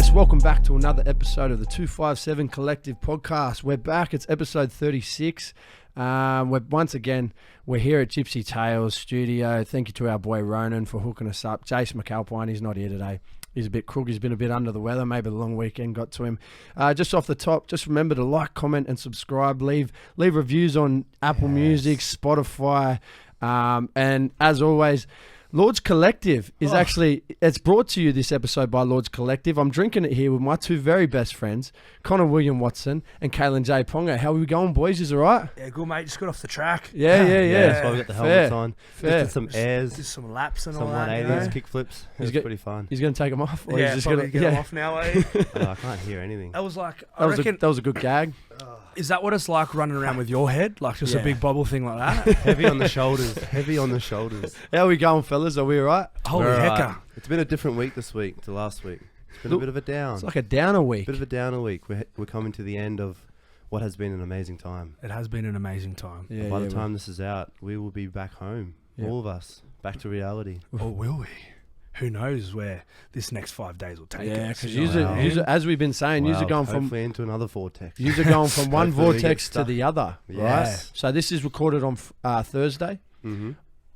Yes, welcome back to another episode of the 257 Collective Podcast. We're back. It's episode 36. Once again, we're here at Gypsy Tales Studio. Thank you to our boy Ronan for hooking us up. Jason McAlpine, he's not here today. He's a bit crook. He's been a bit under the weather. Maybe the long weekend got to him. Just off the top, just remember to like, comment, and subscribe. Leave reviews on Apple Music, Spotify, and as always, Lord's Collective is it's brought to you this episode by Lord's Collective. I'm drinking it here with my two very best friends, Connor William Watson and Kalen J. Ponga. How are we going, boys? Is it all right? Yeah, good, mate. Just got off the track. Yeah. That's why we got the helmets on. Fair. Just did some airs, Just some laps and all some that. 180s, kick flips. It was pretty fun. He's going to take them off? Or Yeah, he's just probably gonna, get them off now, eh? I can't hear anything. That was like, I That reckon, was a good gag. is that what it's like running around with your head? Like just a big bobble thing like that? Heavy on the shoulders. Heavy on the shoulders. How are we going, fellas? Are we all right? Holy We're hecker. alright. It's been a different week this week to last week. It's been a bit of a down. It's like a downer week. Bit of a downer week. We're coming to the end of what has been an amazing time. It has been an amazing time. Yeah, By the time this is out, we will be back home. Yeah. All of us. Back to reality. Or will we? Who knows where this next 5 days will take us? Because you know what I mean? as we've been saying, you're going from hopefully into another vortex. You're going from one Hopefully we get vortex to stuck. the other, right? Yes. So this is recorded on Thursday. Mm-hmm.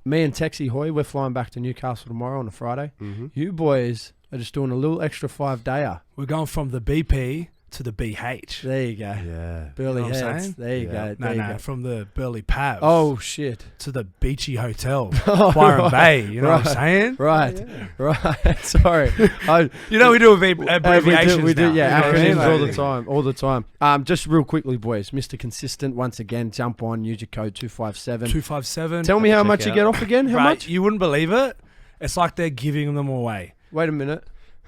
Me and Texie Hoy, we're flying back to Newcastle tomorrow on a Friday. Mm-hmm. You boys are just doing a little extra 5-dayer. We're going from the BP to the BH. There you go. Yeah. Burley You know what I'm heads. saying? There you Yeah. go. There you go. From the Burley Pabs Oh, shit. to the Beachy Hotel, Oh, Byron right. Bay. You know what I'm Right. saying? Right. Right. Sorry. You know we do abbreviations we do, now. yeah, You know what I mean? acronyms all the time. Just real quickly, boys. Mr. Consistent, once again, jump on, use your code 257. 257. Tell me how Check much you out. get off again. How Right, much? You wouldn't believe it. It's like they're giving them away. Wait a minute.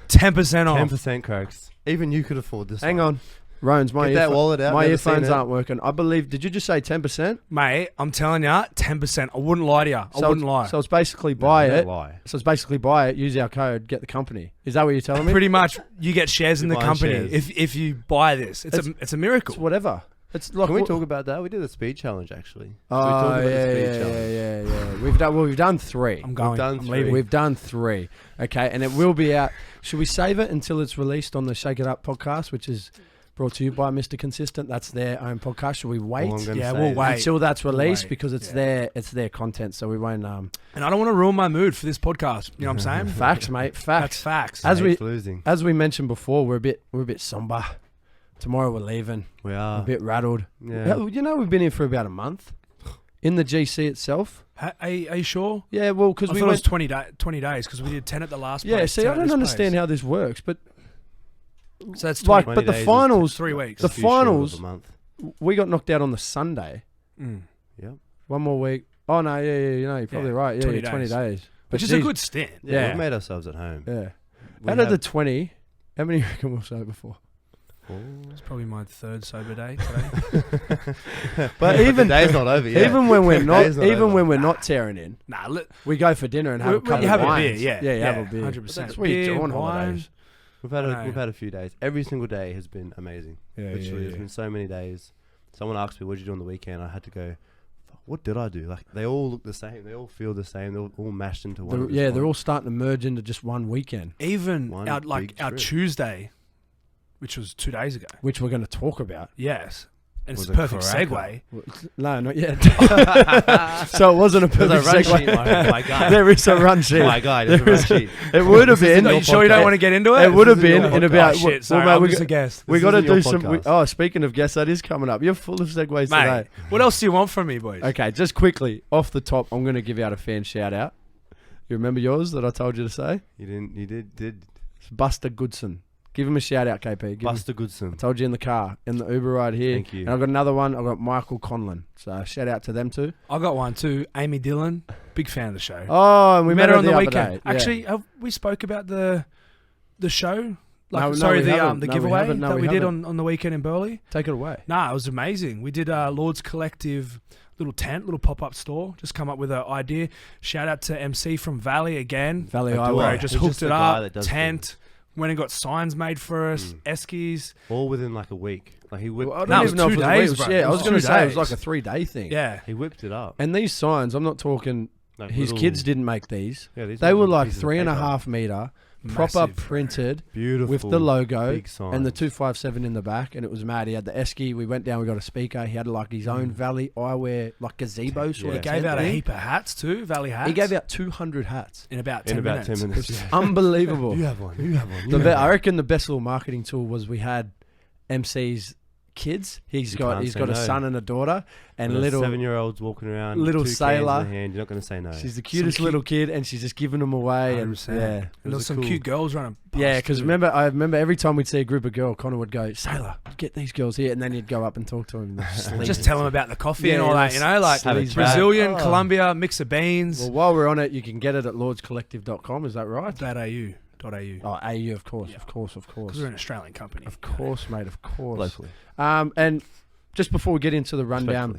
10% off. 10% cracks. Even you could afford this. Hang one. on. Rones, my Get that wallet out. My Never seen earphones it. aren't working. I believe. Did you just say 10%? Mate, I'm telling you, 10%. I wouldn't lie to you. I wouldn't lie. So it's basically No, buy don't it. lie. So it's basically buy it. Use our code. Get the company. Is that what you're telling me? Pretty much, you get shares in You're the buying company shares. if you buy this. It's a miracle. It's whatever. It's like Can we talk about that? We did a speed challenge actually. Oh we talked about the yeah, speed yeah, challenge. yeah. We've done 3. I'm going. done I'm three. leaving. We've done 3. Okay, and it will be out. Should we save it until it's released on the Shake It Up podcast, which is brought to you by Mr. Consistent? That's their own podcast. Should we wait? All I'm gonna Yeah, say we'll is- wait. Until that's released wait. because it's Yeah. their content, so we won't. And I don't want to ruin my mood for this podcast. You know what I'm saying? Facts, mate. That's Facts. facts. As we Hates losing. mentioned before, we're a bit somber. Tomorrow we're leaving. We A are. bit rattled. Yeah. You know, we've been here for about a month in the GC itself. Are you sure? Yeah, well, because I we thought it was went. 20 days because we did 10 at the last place. Yeah, see, 10 I at don't this understand place. how this works, but So that's 20, like, 20 but the days is finals, 3 weeks. the Just a few short of finals- a month. we got knocked out on the Sunday. Mm. Yep. One more week. Oh no, yeah, you know, you're probably Yeah, right. Yeah, 20 20 days. Which But is a geez, good stint. Yeah, Yeah. we've made ourselves at home. Yeah. We Out of the have 20, how many reckon we'll say before? 4. It's probably my 3rd sober day today. But even the day's not over yet. even when we're not Day's not over. when we're not tearing in, Nah, look, we go for dinner and have a couple you have of a beer, wines. yeah. you have a beer. 100%. That's what you do on Beer, holidays. We've had I know. we've had a few days. Every single day has been amazing. Yeah, Literally, there's been so many days. Someone asked me, "What did you do on the weekend?" I had to go, "Fuck, what did I do?" Like they all look the same. They all feel the same. They're all mashed into one. at this They're point. all starting to merge into just one weekend, Even One our big trip. Tuesday, which was 2 days ago. which we're going to talk about. Yes. And it's Was a a perfect cracker. segue. No, not yet. So it wasn't a There's perfect a run segue. sheet, my guy. There is a run sheet. My guy, there's a There run is- sheet. It would have been. Are you sure you don't want to get into it? It would have This isn't been your in podcast. about. Oh, shit, sorry, mate, I'm we just got- a guest. we This got to isn't your do some. podcast. Speaking of guests, that is coming up. You're full of segues Mate, today. what else do you want from me, boys? Okay, just quickly off the top, I'm going to give out a fan shout out. You remember yours that I told you to say? You didn't. You did. It's Buster Goodson. Give him a shout out, KP. Give him- Buster Goodson. I told you in the car, in the Uber ride here. Thank you. And I've got another one. I've got Michael Conlon. So shout out to them too. I got one too. Amy Dillon, big fan of the show. Oh, and we met her on the other weekend. day. Yeah. Actually, have we spoke about the show? No, Sorry, we the haven't. No, we giveaway haven't. No, that we we did haven't. on the weekend in Burley. Take it away. Nah, it was amazing. We did Lord's Collective little tent, little pop-up store. Just come up with an idea. Shout out to MC from Valley again. Valley Adore. Highway. Bro, just He's hooked just it the guy up. that does Tent. Went and got signs made for us. Eskies. All within like a week. Like he whipped. Well, I don't No, it even was know if 2 it was a week. days, It was- bro. Yeah, It I was was going to 2 say it was days. like a 3-day thing. Yeah. He whipped it up. And these signs, I'm not talking. Like His little- kids didn't make these. Yeah, these They were little like pieces of 3.5 paper. meter proper Massive, bro. printed Beautiful. with the logo Big sign. and the 257 in the back, and it was mad. He had the esky. We went down. We got a speaker. He had like his own Valley Eyewear like gazebo sort Yeah. He of. gave tent out a thing. heap of hats too, Valley hats. He gave out 200 hats. in about 10 minutes. 10 minutes. It's unbelievable. You have one. You have one. I reckon the best little marketing tool was we had MC's kids. He's got can't say a no. son and a daughter, and When a little 7-year-old's walking around, little 2 cans sailor. in the hand, you're not going to say no. She's the cutest cute- little kid, and she's just giving them away. And 100%. yeah, And there was some cute girls running past yeah. Because too. I remember every time we'd see a group of girls, Connor would go, "Sailor, get these girls here," and then he'd go up and talk to him. Just tell them about the coffee Yeah, and all yeah, that, you know, like have a chat. Brazilian, Oh. Colombia, mix of beans. Well, while we're on it, you can get it at lordscollective.com. Is that right? .au. Oh, AU, of course, Yeah. of course, of course. Because we're an Australian company. Of course, mate, of course. Locally. And just before we get into the rundown,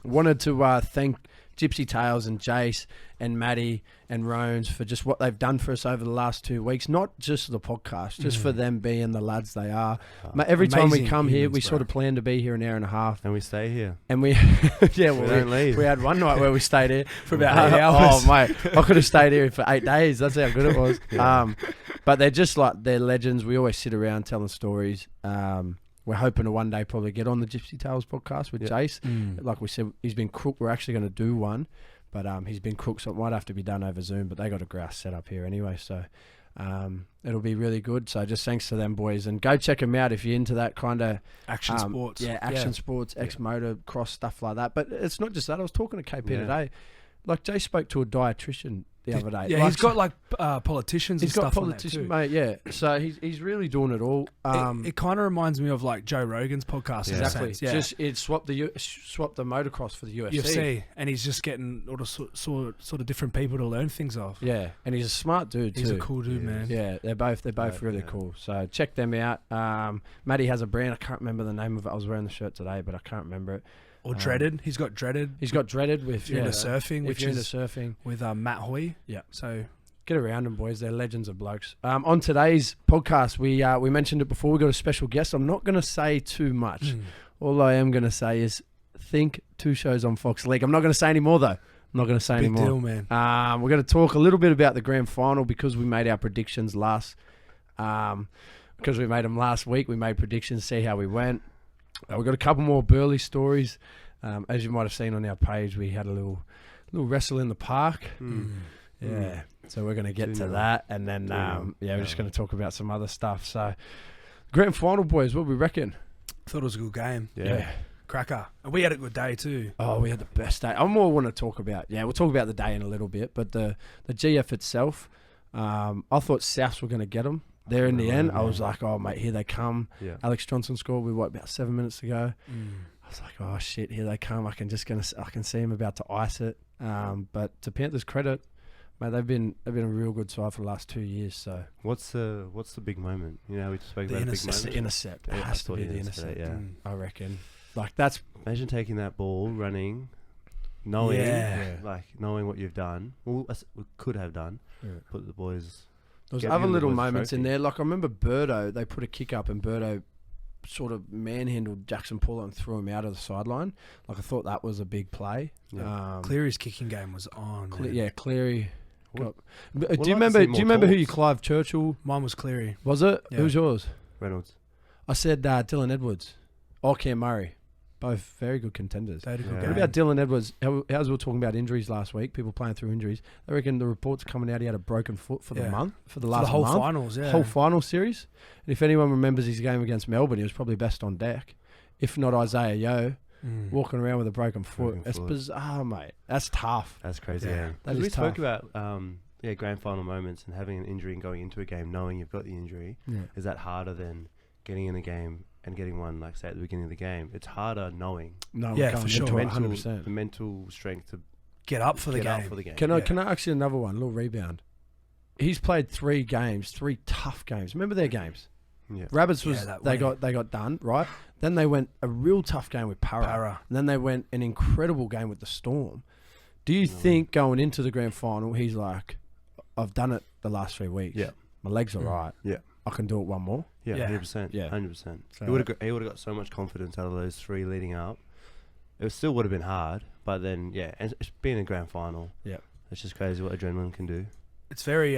Respectfully. wanted to thank Gypsy Tales and Jace and Matty and Rones for just what they've done for us over the last 2 weeks. Not just the podcast, just for them being the lads they are. Mate, every time we Amazing come here, humans, we bro. sort of plan to be here an hour and a half. And we stay here. And we, yeah, We well, don't leave. we had one night where we stayed here For about 8 hours. Oh, mate, I could have stayed here for 8 days. That's how good it was. Yeah. But they're just like, they're legends. We always sit around telling stories. We're hoping to one day probably get on the Gypsy Tales podcast with Yeah. Jace. Mm. Like we said, he's been crook. We're actually going to do one, but he's been crook, so it might have to be done over Zoom. But they got a grouse set up here anyway, so it'll be really good. So just thanks to them boys, and go check them out if you're into that kind of Action sports. yeah, action sports, ex-motor, cross stuff like that. But it's not just that. I was talking to KP Yeah. today. Like Jay spoke to a dietitian the other day. Yeah, Like, he's got like politicians he's and got stuff politician, on that too. mate. Yeah, so he's really doing it all. It kind of reminds me of like Joe Rogan's podcast. Yeah. in a Exactly. sense, Yeah. Just it swapped the motocross for the UFC. UFC, and he's just getting all the sort of different people to learn things off. Yeah, and he's a smart dude too. He's a cool dude, Yeah. man. Yeah, they're both Right, really yeah. cool. So check them out. Matty has a brand. I can't remember the name of it. I was wearing the shirt today, but I can't remember it. Or Dreaded. He's got Dreaded. He's got Dreaded with If you're into surfing, if which you're into is surfing. with Matt Hoy. Yeah. So Get around them, boys. They're legends of blokes. On today's podcast, we mentioned it before. We got a special guest. I'm not going to say too much. All I am going to say is think 2 shows on Fox League. I'm not going to say any more though. I'm not going to say any big more. deal, man. We're going to talk a little bit about the grand final because we made our predictions last. Because we made them last week, we made predictions. See how we went. We've got a couple more Burley stories. As you might have seen on our page, we had a little wrestle in the park. Yeah. So we're going to get to 2-0. that, and then 2-0. we're just going to talk about some other stuff. So, grand final, boys. What do we reckon? Thought it was a good game. Yeah. Cracker. And we had a good day too. Oh, we had the best day. I more want to talk about. Yeah, we'll talk about the day in a little bit, but the GF itself, I thought Souths were going to get them. There in the end, I was like, oh mate, here they come. Yeah. Alex Johnson scored with about 7 minutes to go. I was like, oh shit, here they come. I can see him about to ice it. But to Panthers' credit, mate, they've been a real good side for the last 2 years. So What's the big moment? You know, how we spoke The about a big intercept. it's the moment. intercept. It Yeah, I has to thought be the the intercept, intercept. yeah. I reckon. Like that's Imagine taking that ball, running, knowing, Yeah. knowing what you've done. Well, we could have done. Yeah. Put the boys. There's Get other him the little boys' moments in trophy. there. Like I remember Birdo, they put a kick up and Birdo sort of manhandled Jackson Paulo and threw him out of the sideline. Like I thought that was a big play. Yeah. Cleary's kicking game was on. man. Cleary. Would- Do would you like to remember? see Do more you remember who goals. you Clive Churchill Mine was Cleary. was it? Yeah. Who's yours? Reynolds. I said Dylan Edwards or Cam Murray. Both very good contenders. They had a good Yeah. game. What about Dylan Edwards? As we were talking about injuries last week, people playing through injuries. I reckon the reports coming out he had a broken foot for the Yeah. month, for the For last the whole month. finals, yeah. Whole final series. And if anyone remembers his game against Melbourne, he was probably best on deck. If not Isaiah Yeo, walking around with a broken foot. Broken It's foot. bizarre, mate. That's tough. That's crazy. Yeah. Yeah. That 'Cause is we spoke tough. about grand final moments and having an injury and going into a game knowing you've got the injury. Yeah. Is that harder than getting in the game and getting one, like say at the beginning of the game? It's harder knowing. No, Yeah, going for sure. into it, Mental, 100%. the mental strength to Get up for the get game. up for the game. Can I Yeah. ask you another one? A little rebound. He's played 3 games, 3 tough games. Remember their games? Yeah. Rabbits Yeah, was that they win. got done right. Then they went a real tough game with Para. and then they went an incredible game with the Storm. Do you think going into the grand final, he's like, I've done it the last 3 weeks. Yeah. My legs are Mm. right. Yeah. I can do it one more. Yeah, Yeah. 100%. Yeah. 100%. So- He would have got so much confidence out of those 3 leading up. It still would have been hard, but then and it's being a grand final. Yeah. It's just crazy what adrenaline can do. It's very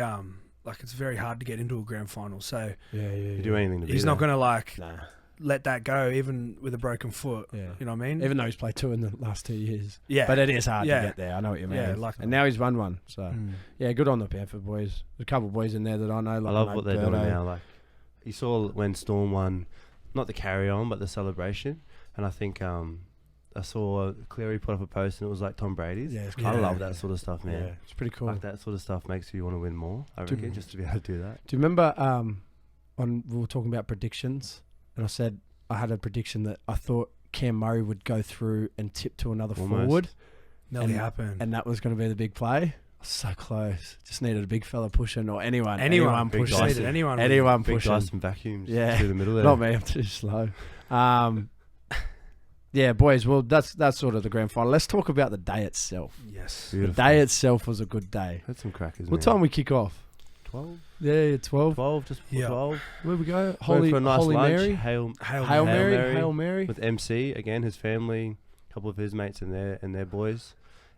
like it's very hard to get into a grand final. So You do anything to be he's not there. going to like Nah. let that go, even with a broken foot. Yeah. You know what I mean? Even though he's played 2 in the last 2 years. Yeah. But it is hard Yeah. to get there. I know what you mean. Yeah, like- and now he's won one. So, Mm. yeah, good on the Panther boys. There's a couple of boys in there that I know. Like I love mate what they're doing Birdo. now. Like you saw when Storm won, not the carry on, but the celebration. And I think I saw Cleary put up a post and it was like Tom Brady's. Yeah, it's I cool. love that sort of stuff, man. Yeah, it's pretty cool. Like that sort of stuff makes you want to win more. I Do- reckon just to be able to do that. Do you remember when we were talking about predictions, and I said I had a prediction that I thought Cam Murray would go through and tip to another Almost. forward, Nearly happened. and that was going to be the big play. So close. Just needed a big fella pushing, or anyone Big pushing. Dyson. Anyone Big pushing. Dyson vacuums Yeah. through the middle there. Not me. I'm too slow. Yeah, boys. Well, that's sort of the grand final. Let's talk about the day itself. Yes. The Beautiful. day itself was a good day. Had some crackers. What time we kick off? 12? Yeah, 12. 12, just before Yeah. 12. Where we go? Went Holy, for a nice Holy lunch. Mary. Hail Hail Mary. Mary. Hail Mary. with MC again, his family, a couple of his mates and their boys,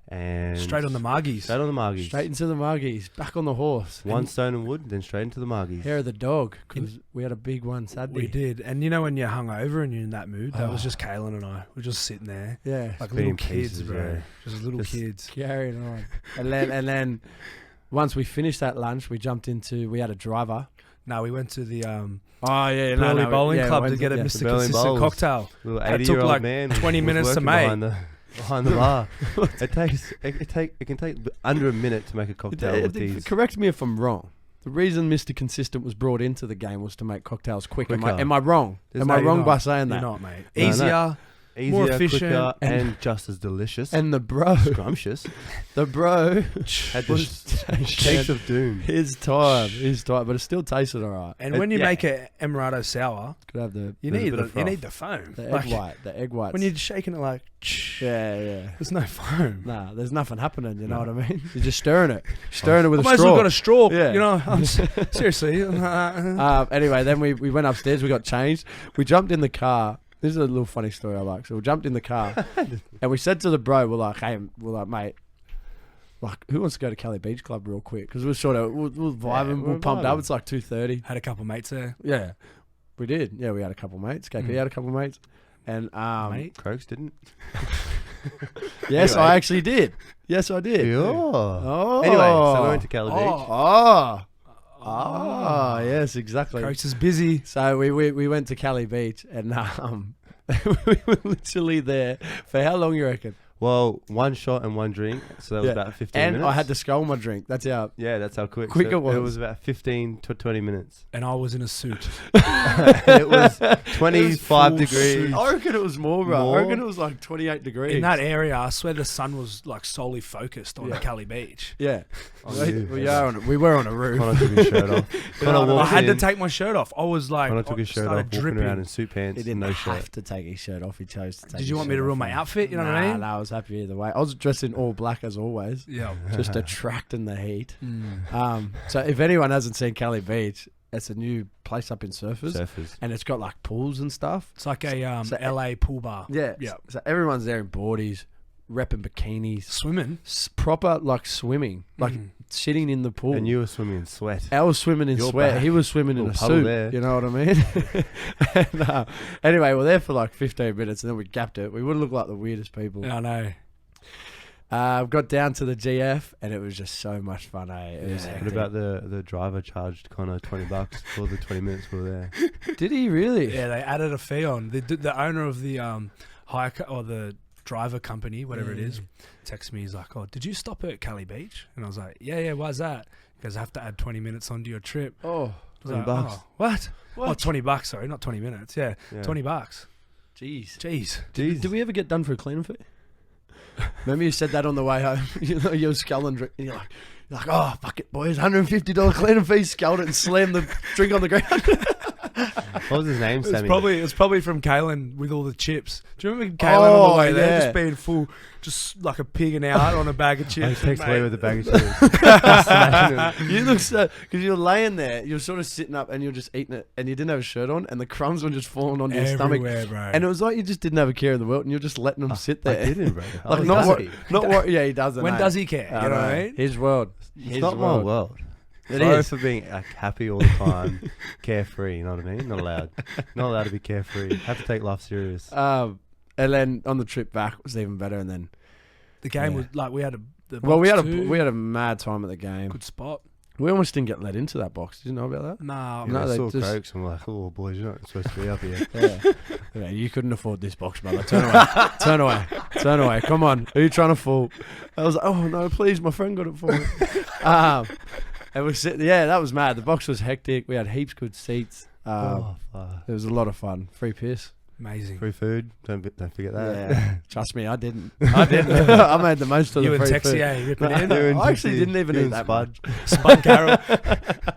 and Straight on the Margies. Straight on the Margies. Straight into the Margies. Back on the horse. One And stone and wood, then straight into the Margies. hair of the dog, because we had a big one Saturday. We did. And you know when you're hungover and you're in that mood, that was Oh. just Kaylin and I. We're just sitting there. Yeah. Like Being little kids, pieces, bro. yeah. Just little Just- kids. Carrying on. And then once we finished that lunch, we had a driver. No, we went to the Oh, yeah. Burley Bowling Club to get a yeah. Mr. Burley Consistent Bowls. cocktail. Little That took 80-year-old like man 20 was minutes to working make. behind the bar. It can take under a minute to make a cocktail with these. Correct me if I'm wrong. The reason Mr. Consistent was brought into the game was to make cocktails quick. Am Quicker. I wrong? There's Am no- I you're wrong not. by saying You're that? not, mate. No, no. Easier. Easier, more efficient, quicker, and- and just as delicious. And the bro, Scrumptious. the bro Had was the shakes of doom. his time, but it still tasted alright. And when you yeah. make a Emirado sour, Could have the you There's a need bit of you froth. need the foam. egg Like, white, the egg whites. when you're shaking it like, yeah. there's no foam. Nah, there's nothing happening. You know No. what I mean? You're just stirring it with I a might as straw. well got a straw. Yeah. You know, seriously. Anyway, then we went upstairs. We got changed. We jumped in the car. This is a little funny story I like. So we jumped in the car, and we said to the bro, we're like, mate, like, who wants to go to Cali Beach Club real quick? Because we're sort of we're vibing, we're we're pumped up. vibing. It's like 2:30. Had a couple mates there. Yeah, we did. Yeah, we had a couple mates. KP had a couple mates, and Mate. Croaks didn't. yes, Anyway. I actually did. Yes, I did. Yeah. Oh. Anyway, so we went to Cali Beach. Oh. Oh, yes, exactly. Coach is busy. So we went to Cali Beach, and we were literally there for how long you reckon? Well, one shot and one drink, so that was Yeah. about 15 And minutes. I had to scull my drink. That's how. Yeah, that's how quick. Quick so it was. It was about 15 to 20 minutes. And I was in a suit. It was 25 full degrees. suit. I reckon it was more, bro. I More? reckon it was like 28 degrees. In that area, I swear the sun was like solely focused on Yeah. Cali Beach. Yeah. On we, you. we were on a roof. Connor took his shirt off. Connor I walked had to in. take my shirt off. I was like, Connor took his shirt off, started walking dripping. around in suit pants, He didn't no have shirt. to take his shirt off. He chose to take Did his you want me shirt to ruin off. my outfit? You know what I Nah, mean? nah, I was happy either way. I was dressed in all black as always, Yeah. just attracting the heat. So if anyone hasn't seen Cali Beach, it's a new place up in Surfers, Surfers. and it's got like pools and stuff. It's like a So- LA pool bar. Yeah. Yeah. So everyone's there in boardies, repping bikinis, Swimming. proper like swimming, like sitting in the pool. And you were swimming in sweat. I was swimming in You're sweat. back. He was swimming in a Little puddle suit. there. You know what I mean? and, anyway, we're there for like 15 minutes, and then we gapped it. We would look like the weirdest people. I know. Got down to the GF, and it was just so much fun. It was Yeah. What hectic. about the driver charged Connor $20 for the 20 minutes we were there? Did he really? Yeah, they added a fee on. The owner of the or the driver company, whatever it is, texts me. He's like, "Oh, did you stop at Cali Beach?" And I was like, "Yeah. Why's that?" Because I have to add 20 minutes onto your trip. Oh, I was $20. like, "Oh, what? what? Oh, $20. Sorry, not 20 minutes. Yeah, Yeah. $20. Jeez. Jeez. Jeez. Did we ever get done for a cleaning fee? Remember you said that on the way home? You were sculling drink, and you're like, oh, fuck it, boys, $150 cleaning fee, sculled it and slammed the drink on the ground. What was his name, It Sammy? was probably from Kalen with all the chips. Do you remember Kalen on the way there, yeah. just being full, just like a pigging out on a bag of I chips? takes Mate, away with the bag of chips. Smashing him. You look so, because you're laying there, you're sort of sitting up and you're just eating it, and you didn't have a shirt on, and the crumbs were just falling onto your stomach. everywhere, bro. And it was like you just didn't have a care in the world, and you're just letting them sit there. I didn't, bro. I Like was not happy. yeah, he doesn't. when eh? does he care? I You know know. what I mean? His world. It's not my world. Sorry for being like happy all the time, carefree. You know what I mean? Not allowed to be carefree. Have to take life serious. And then on the trip back was even better. And then The game Yeah. was like we had we had a mad time at the game. good spot. We almost didn't get let into that box. Did you know about that? Nah, No, I they saw just- Croaks and we're like, oh boys, you're not supposed to be up here. Yeah, you couldn't afford this box, brother. Turn away, turn away. Come on, who are you trying to fool? I was like, oh no, please, my friend got it for me. And we sit. Yeah, that was mad. The box was hectic. We had heaps good seats. Oh, fuck. It was a lot of fun. Free piss. amazing. Free food. Don't forget that. Yeah, trust me, I didn't. I made the most of You the and free Texie, food. eh? Ripping No, in. You and I actually Dixie, didn't even you eat and that Spud. much. Spud Carroll.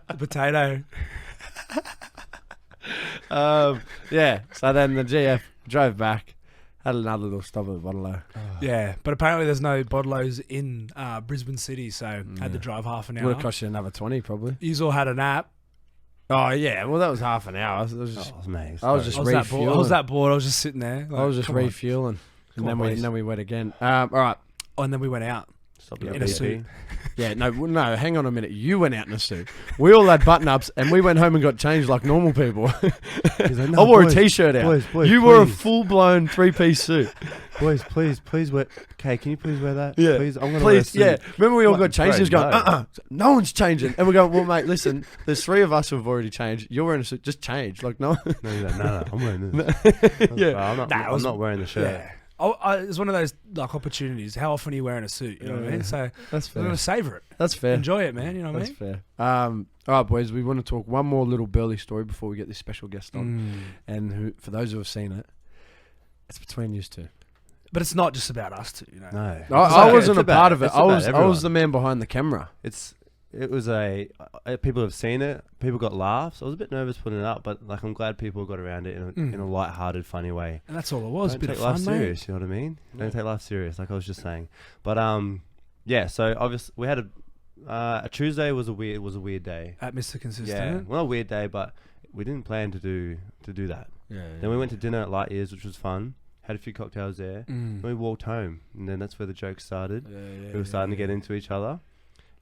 The potato. Yeah. So then the GF drove back, had another little stop at the bottle. Yeah, but apparently there's no Bodlos in Brisbane City, so had to Yeah. drive half an Would hour. have cost you another 20 probably. You all had a nap. Oh yeah, well that was half an hour. It was just, Oh, mate. I was just I was that bored. I was refueling. that bored. I was just sitting there. I was just come on. refueling, Come and on, then boys. we went again. All right. Oh, and then we went out. Stop in your a BP. suit. Yeah, no. Hang on a minute. You went out in a suit. We all had button ups, and we went home and got changed like normal people. He's like, I "No, wore boys, a t-shirt out. Boys, You wore a please. full blown 3-piece suit. Boys, please wear. Okay, can you please wear that? Yeah. Please, I'm gonna wear a Please, suit. yeah. Remember we all What, got changed. He was going, bro, no one's changing, and we're going, well, mate, listen. There's 3 of us who have already changed. You're wearing a suit. Just change. Like no. No, he's like, no, I'm wearing this. Yeah. Bro, I'm not. Nah, it I'm was- not wearing the shirt. Yeah. It's one of those like opportunities. How often are you wearing a suit? You know what I mean? So That's we're gonna savor it. That's fair. Enjoy it, man. You know what I That's mean? fair. All right, boys. We want to talk one more little Burley story before we get this special guest on. And who, for those who have seen it, it's between you two. But it's not just about us two. You know. No, I It's wasn't a about- part of it. it's I about was everyone. the man behind the camera. It was people have seen it. People got laughs. I was a bit nervous putting it up, but like I'm glad people got around it in a light-hearted, funny way. And that's all it was. Don't A bit take of life fun, mate. serious. You know what I mean? Don't take life serious, like I was just saying. But yeah. So obviously we had a Tuesday was a weird day. At Mr. Yeah, Consistent. well, not a weird day, but we didn't plan to do that. Yeah. Then we went to dinner at Light Years, which was fun. Had a few cocktails there. Then we walked home, and then that's where the jokes started. We were starting to get into each other,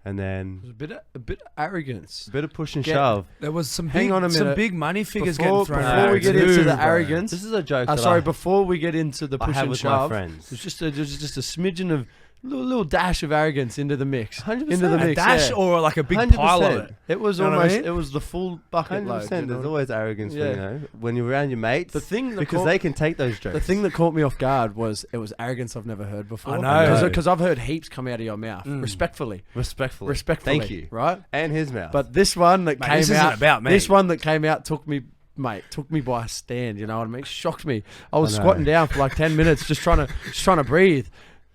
and then It was a bit of arrogance. a bit of push and Get- shove. There was some Hang big, on a some minute. big money figures Before getting thrown before out. we get into too, the bro. arrogance- This is a joke. Before we get into the I push have and with my shove, friends. it's just a smidgen of little dash of arrogance into the mix. 100%. Into the A mix. dash yeah. or like a big 100%. pile of it. It was You know what I almost. mean? It was the full bucket 100%. load. you There's know? always arrogance Yeah. when you're around your mates. The thing that because they can take those jokes. The thing that caught me off guard was it was arrogance I've never heard before. I know. Because I've heard heaps come out of your mouth. Respectfully. respectfully. Thank you. Right? And his mouth. But this one that Mate, came this isn't out. about me. This one that came out took me by a stand, you know what I mean? Shocked me. I was I know. squatting down for like 10 minutes just trying to breathe.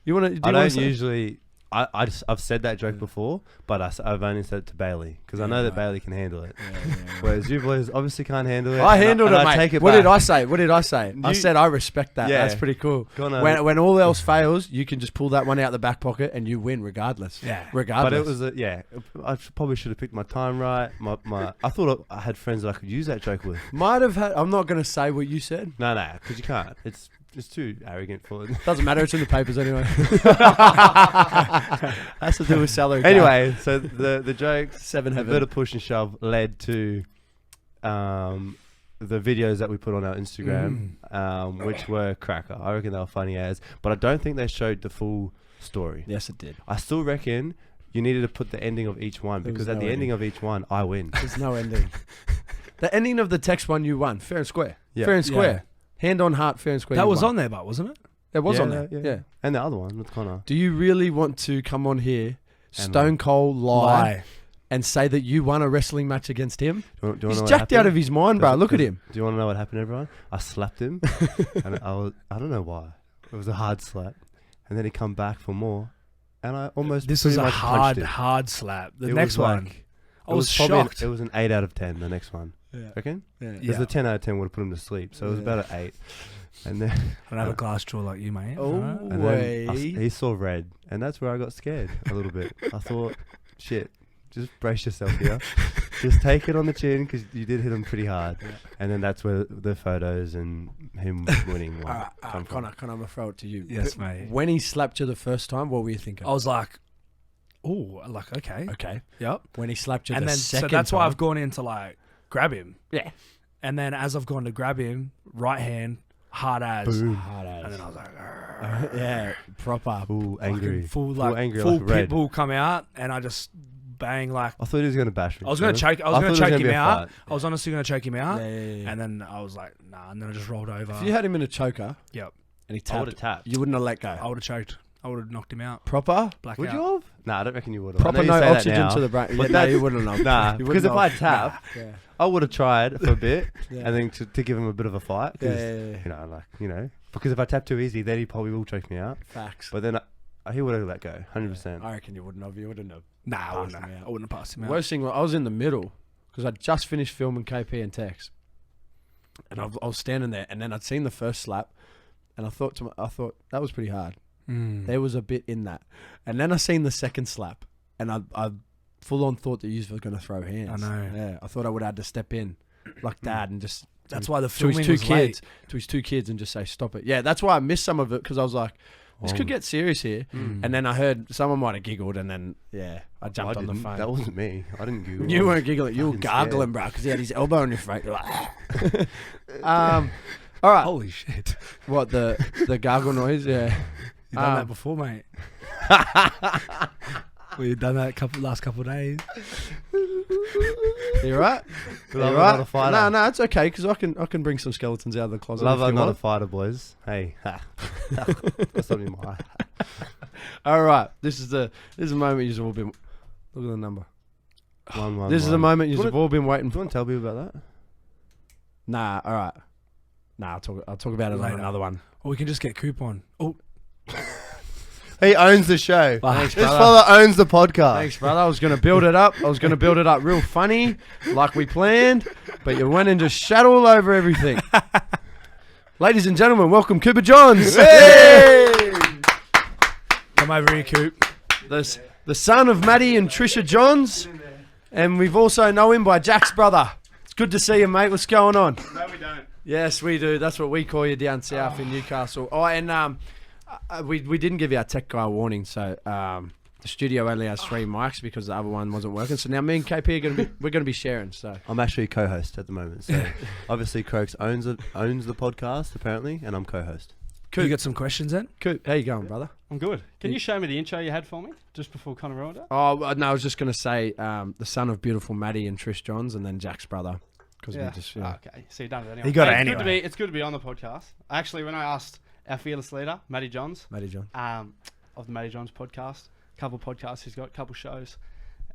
You want to I don't usually. I've said that joke before, but I've only said it to Bailey because I know that Bailey can handle it. Whereas you boys obviously can't handle it. I and handled and it, I mate. take it What back. did I say? I You- said I respect that. Yeah. That's pretty cool. Go on, When all else fails, you can just pull that one out the back pocket and you win regardless. Yeah. Regardless. But it was I probably should have picked my time right. I thought I had friends that I could use that joke with. Might have had. I'm not going to say what you said. No, because you can't. It's too arrogant for it. Doesn't matter. It's in the papers anyway. Has to do with salary. cap. Anyway, so the jokes, 7 a heaven. bit of push and shove led to the videos that we put on our Instagram, which were cracker. I reckon they were funny as, but I don't think they showed the full story. Yes, it did. I still reckon you needed to put the ending of each one There was because at no the ending ending. of each one, I win. There's no ending. The ending of the text one you won. Fair and square. Yeah. Fair and square. Hand on heart, fair and square. That you was won. on there, but wasn't it? It was Yeah, on there. Yeah. And the other one with Connor. Do you really want to come on here, And stone cold lie, and say that you won a wrestling match against him? Do you wanna He's know what jacked out happened? of his mind, bro. Look at him. Do you want to know what happened, everyone? I slapped him, and I don't know why. It was a hard slap, and then he come back for more, and I almost This was pretty a much punched him. hard slap. The It next was one, like- I was probably shocked. it was an 8 out of 10. The next one, Yeah. reckon? Yeah. Because the 10 out of 10 would have put him to sleep, so it was Yeah. about an 8. And then, I don't have a glass jaw like you, mate. Oh. Alright. and then Way. he saw red, and that's where I got scared a little bit. I thought, shit, just brace yourself here. Just take it on the chin because you did hit him pretty hard. Yeah. And then that's where the photos and him winning one come from. Connor, I'm going to throw it to you. Yes, But mate. When he slapped you the first time, what were you thinking? I was like, oh, like, okay. Okay. Yep. When he slapped you And the then, second so that's why time. I've gone in to, like, grab him. Yeah. And then as I've gone to grab him, right hand, hard as. Boom. Hard as. And then I was like, yeah, proper. Full angry. full angry, full like red. pit bull come out, and I just bang like. I thought he was going to bash me. I was going to choke. I was thought going it to choke gonna be him a out. fight. I was honestly going to choke him out, Yeah. and then I was like, nah. And then I just rolled over. If you had him in a choker, Yep. and he I would tapped, have tapped. you wouldn't have let go. I would have choked. I would have knocked him out. Proper, Blackout. Would you have? Nah, I don't reckon you would have. proper no oxygen to the brain. Yeah, But no, that's- you wouldn't have. Nah, You because wouldn't if I have. tap, Yeah. I would have tried for a bit, Yeah. and then to give him a bit of a fight. Yeah, 'Cause, yeah. you know, because if I tap too easy, then he probably will choke me out. Facts. But then he would have let go, 100%. I reckon you wouldn't have. You wouldn't have. Nah, I Passed wouldn't him have. out. I wouldn't have passed him out. Worst thing, I was in the middle because I'd just finished filming KP and Tex, and I was standing there, and then I'd seen the first slap, and I thought that was pretty hard. There was a bit in that, and then I seen the second slap, and I full on thought that you were going to throw hands. I know. Yeah, I thought I would have to step in, like Dad, and just That's why the to his filming two was kids, late. to his two kids, and just say stop it. Yeah, that's why I missed some of it because I was like, this could get serious here. And then I heard someone might have giggled, and then I jumped on the phone. That wasn't me. I didn't Google. You weren't giggling. You were fucking gargling, scared. bro, because he had his elbow on your throat. You're like, all right. Holy shit! What the gargle noise? Yeah. You've done that before, mate. We've done that last couple of days. You right? You Love right? another fighter. No, it's okay because I can bring some skeletons out of the closet. Love if you another want. fighter, boys. Hey, that's not in my. All right. This is the moment you've all been. Look at the number. 1-1-1. This is the moment Do you you've all been waiting Do you for. want to tell people about that? Nah. All right. Nah. I'll talk about it on Later. another one. Or we can just get coupon. Oh, He owns the show. Thanks, This brother. fella owns the podcast. Thanks, brother. I was going to build it up. Real funny, like we planned, but you went and just shat all over everything. Ladies and gentlemen, welcome Cooper Johns. Hey! come over here, Coop. The son of Matty and Trisha Johns, and we've also know him by Jack's brother. It's good to see you, mate. What's going on? No, we don't. Yes, we do. That's what we call you down south in Newcastle. Oh, and we didn't give you our tech guy warning, so the studio only has 3 mics because the other one wasn't working. So now me and KP we're gonna be sharing. So I'm actually co-host at the moment. So obviously Croaks owns the podcast apparently, and I'm co-host. Could you get some questions in? Coop, how you going, brother? I'm good. Can you show me the intro you had for me just before Connor rolled it? Oh no, I was just gonna say the son of beautiful Matty and Trish Johns, and then Jack's brother. Because we just Okay, so you done it anyway. He got it It's good to anyway. it's good to be on the podcast. Actually, when I asked our fearless leader, Matty Johns, Matty John. of the Matty Johns podcast, a couple podcasts he's got, a couple shows,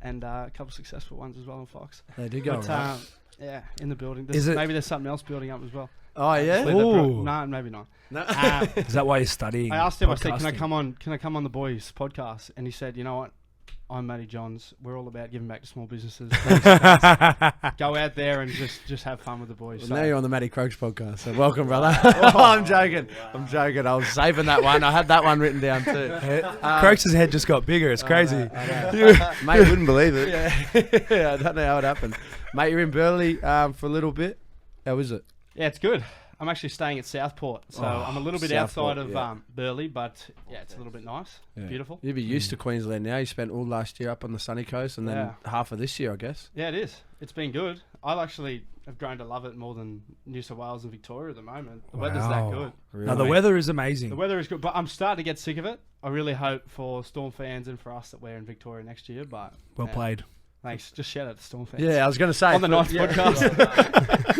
and a couple successful ones as well on Fox. They did go. But, Right. yeah, in the building. Is it- Maybe there's something else building up as well. Oh yeah. Ooh. No, maybe not. No. Is that why you're studying? I asked him. I said, "Can I podcasting? come on? Can I come on the boys' podcast?" And he said, "You know what? I'm Matty Johns. We're all about giving back to small businesses. Go out there and just have fun with the boys." Well, So- now you're on the Matty Croaks podcast, so welcome, brother. I'm joking. I'm joking. I was saving that one. I had that one written down too. Croaks' head just got bigger. It's crazy. Mate, You wouldn't believe it. yeah, I don't know how it happened. Mate, you're in Burleigh for a little bit. How is it? Yeah, it's good. I'm actually staying at Southport, so I'm a little bit Southport, outside of yeah. Burleigh, but yeah, it's a little bit nice, Yeah. beautiful. You'd be used to Queensland now. You spent all last year up on the sunny coast and then Yeah. half of this year, I guess. Yeah, it is. It's been good. I actually have grown to love it more than New South Wales and Victoria at the moment. The weather's that Wow. good. Now the weather is amazing. The weather is good, but I'm starting to get sick of it. I really hope for Storm fans and for us that we're in Victoria next year. But Well yeah, played. thanks. Just shout out to Storm fans. Yeah, I was going to say. On the Knights podcast.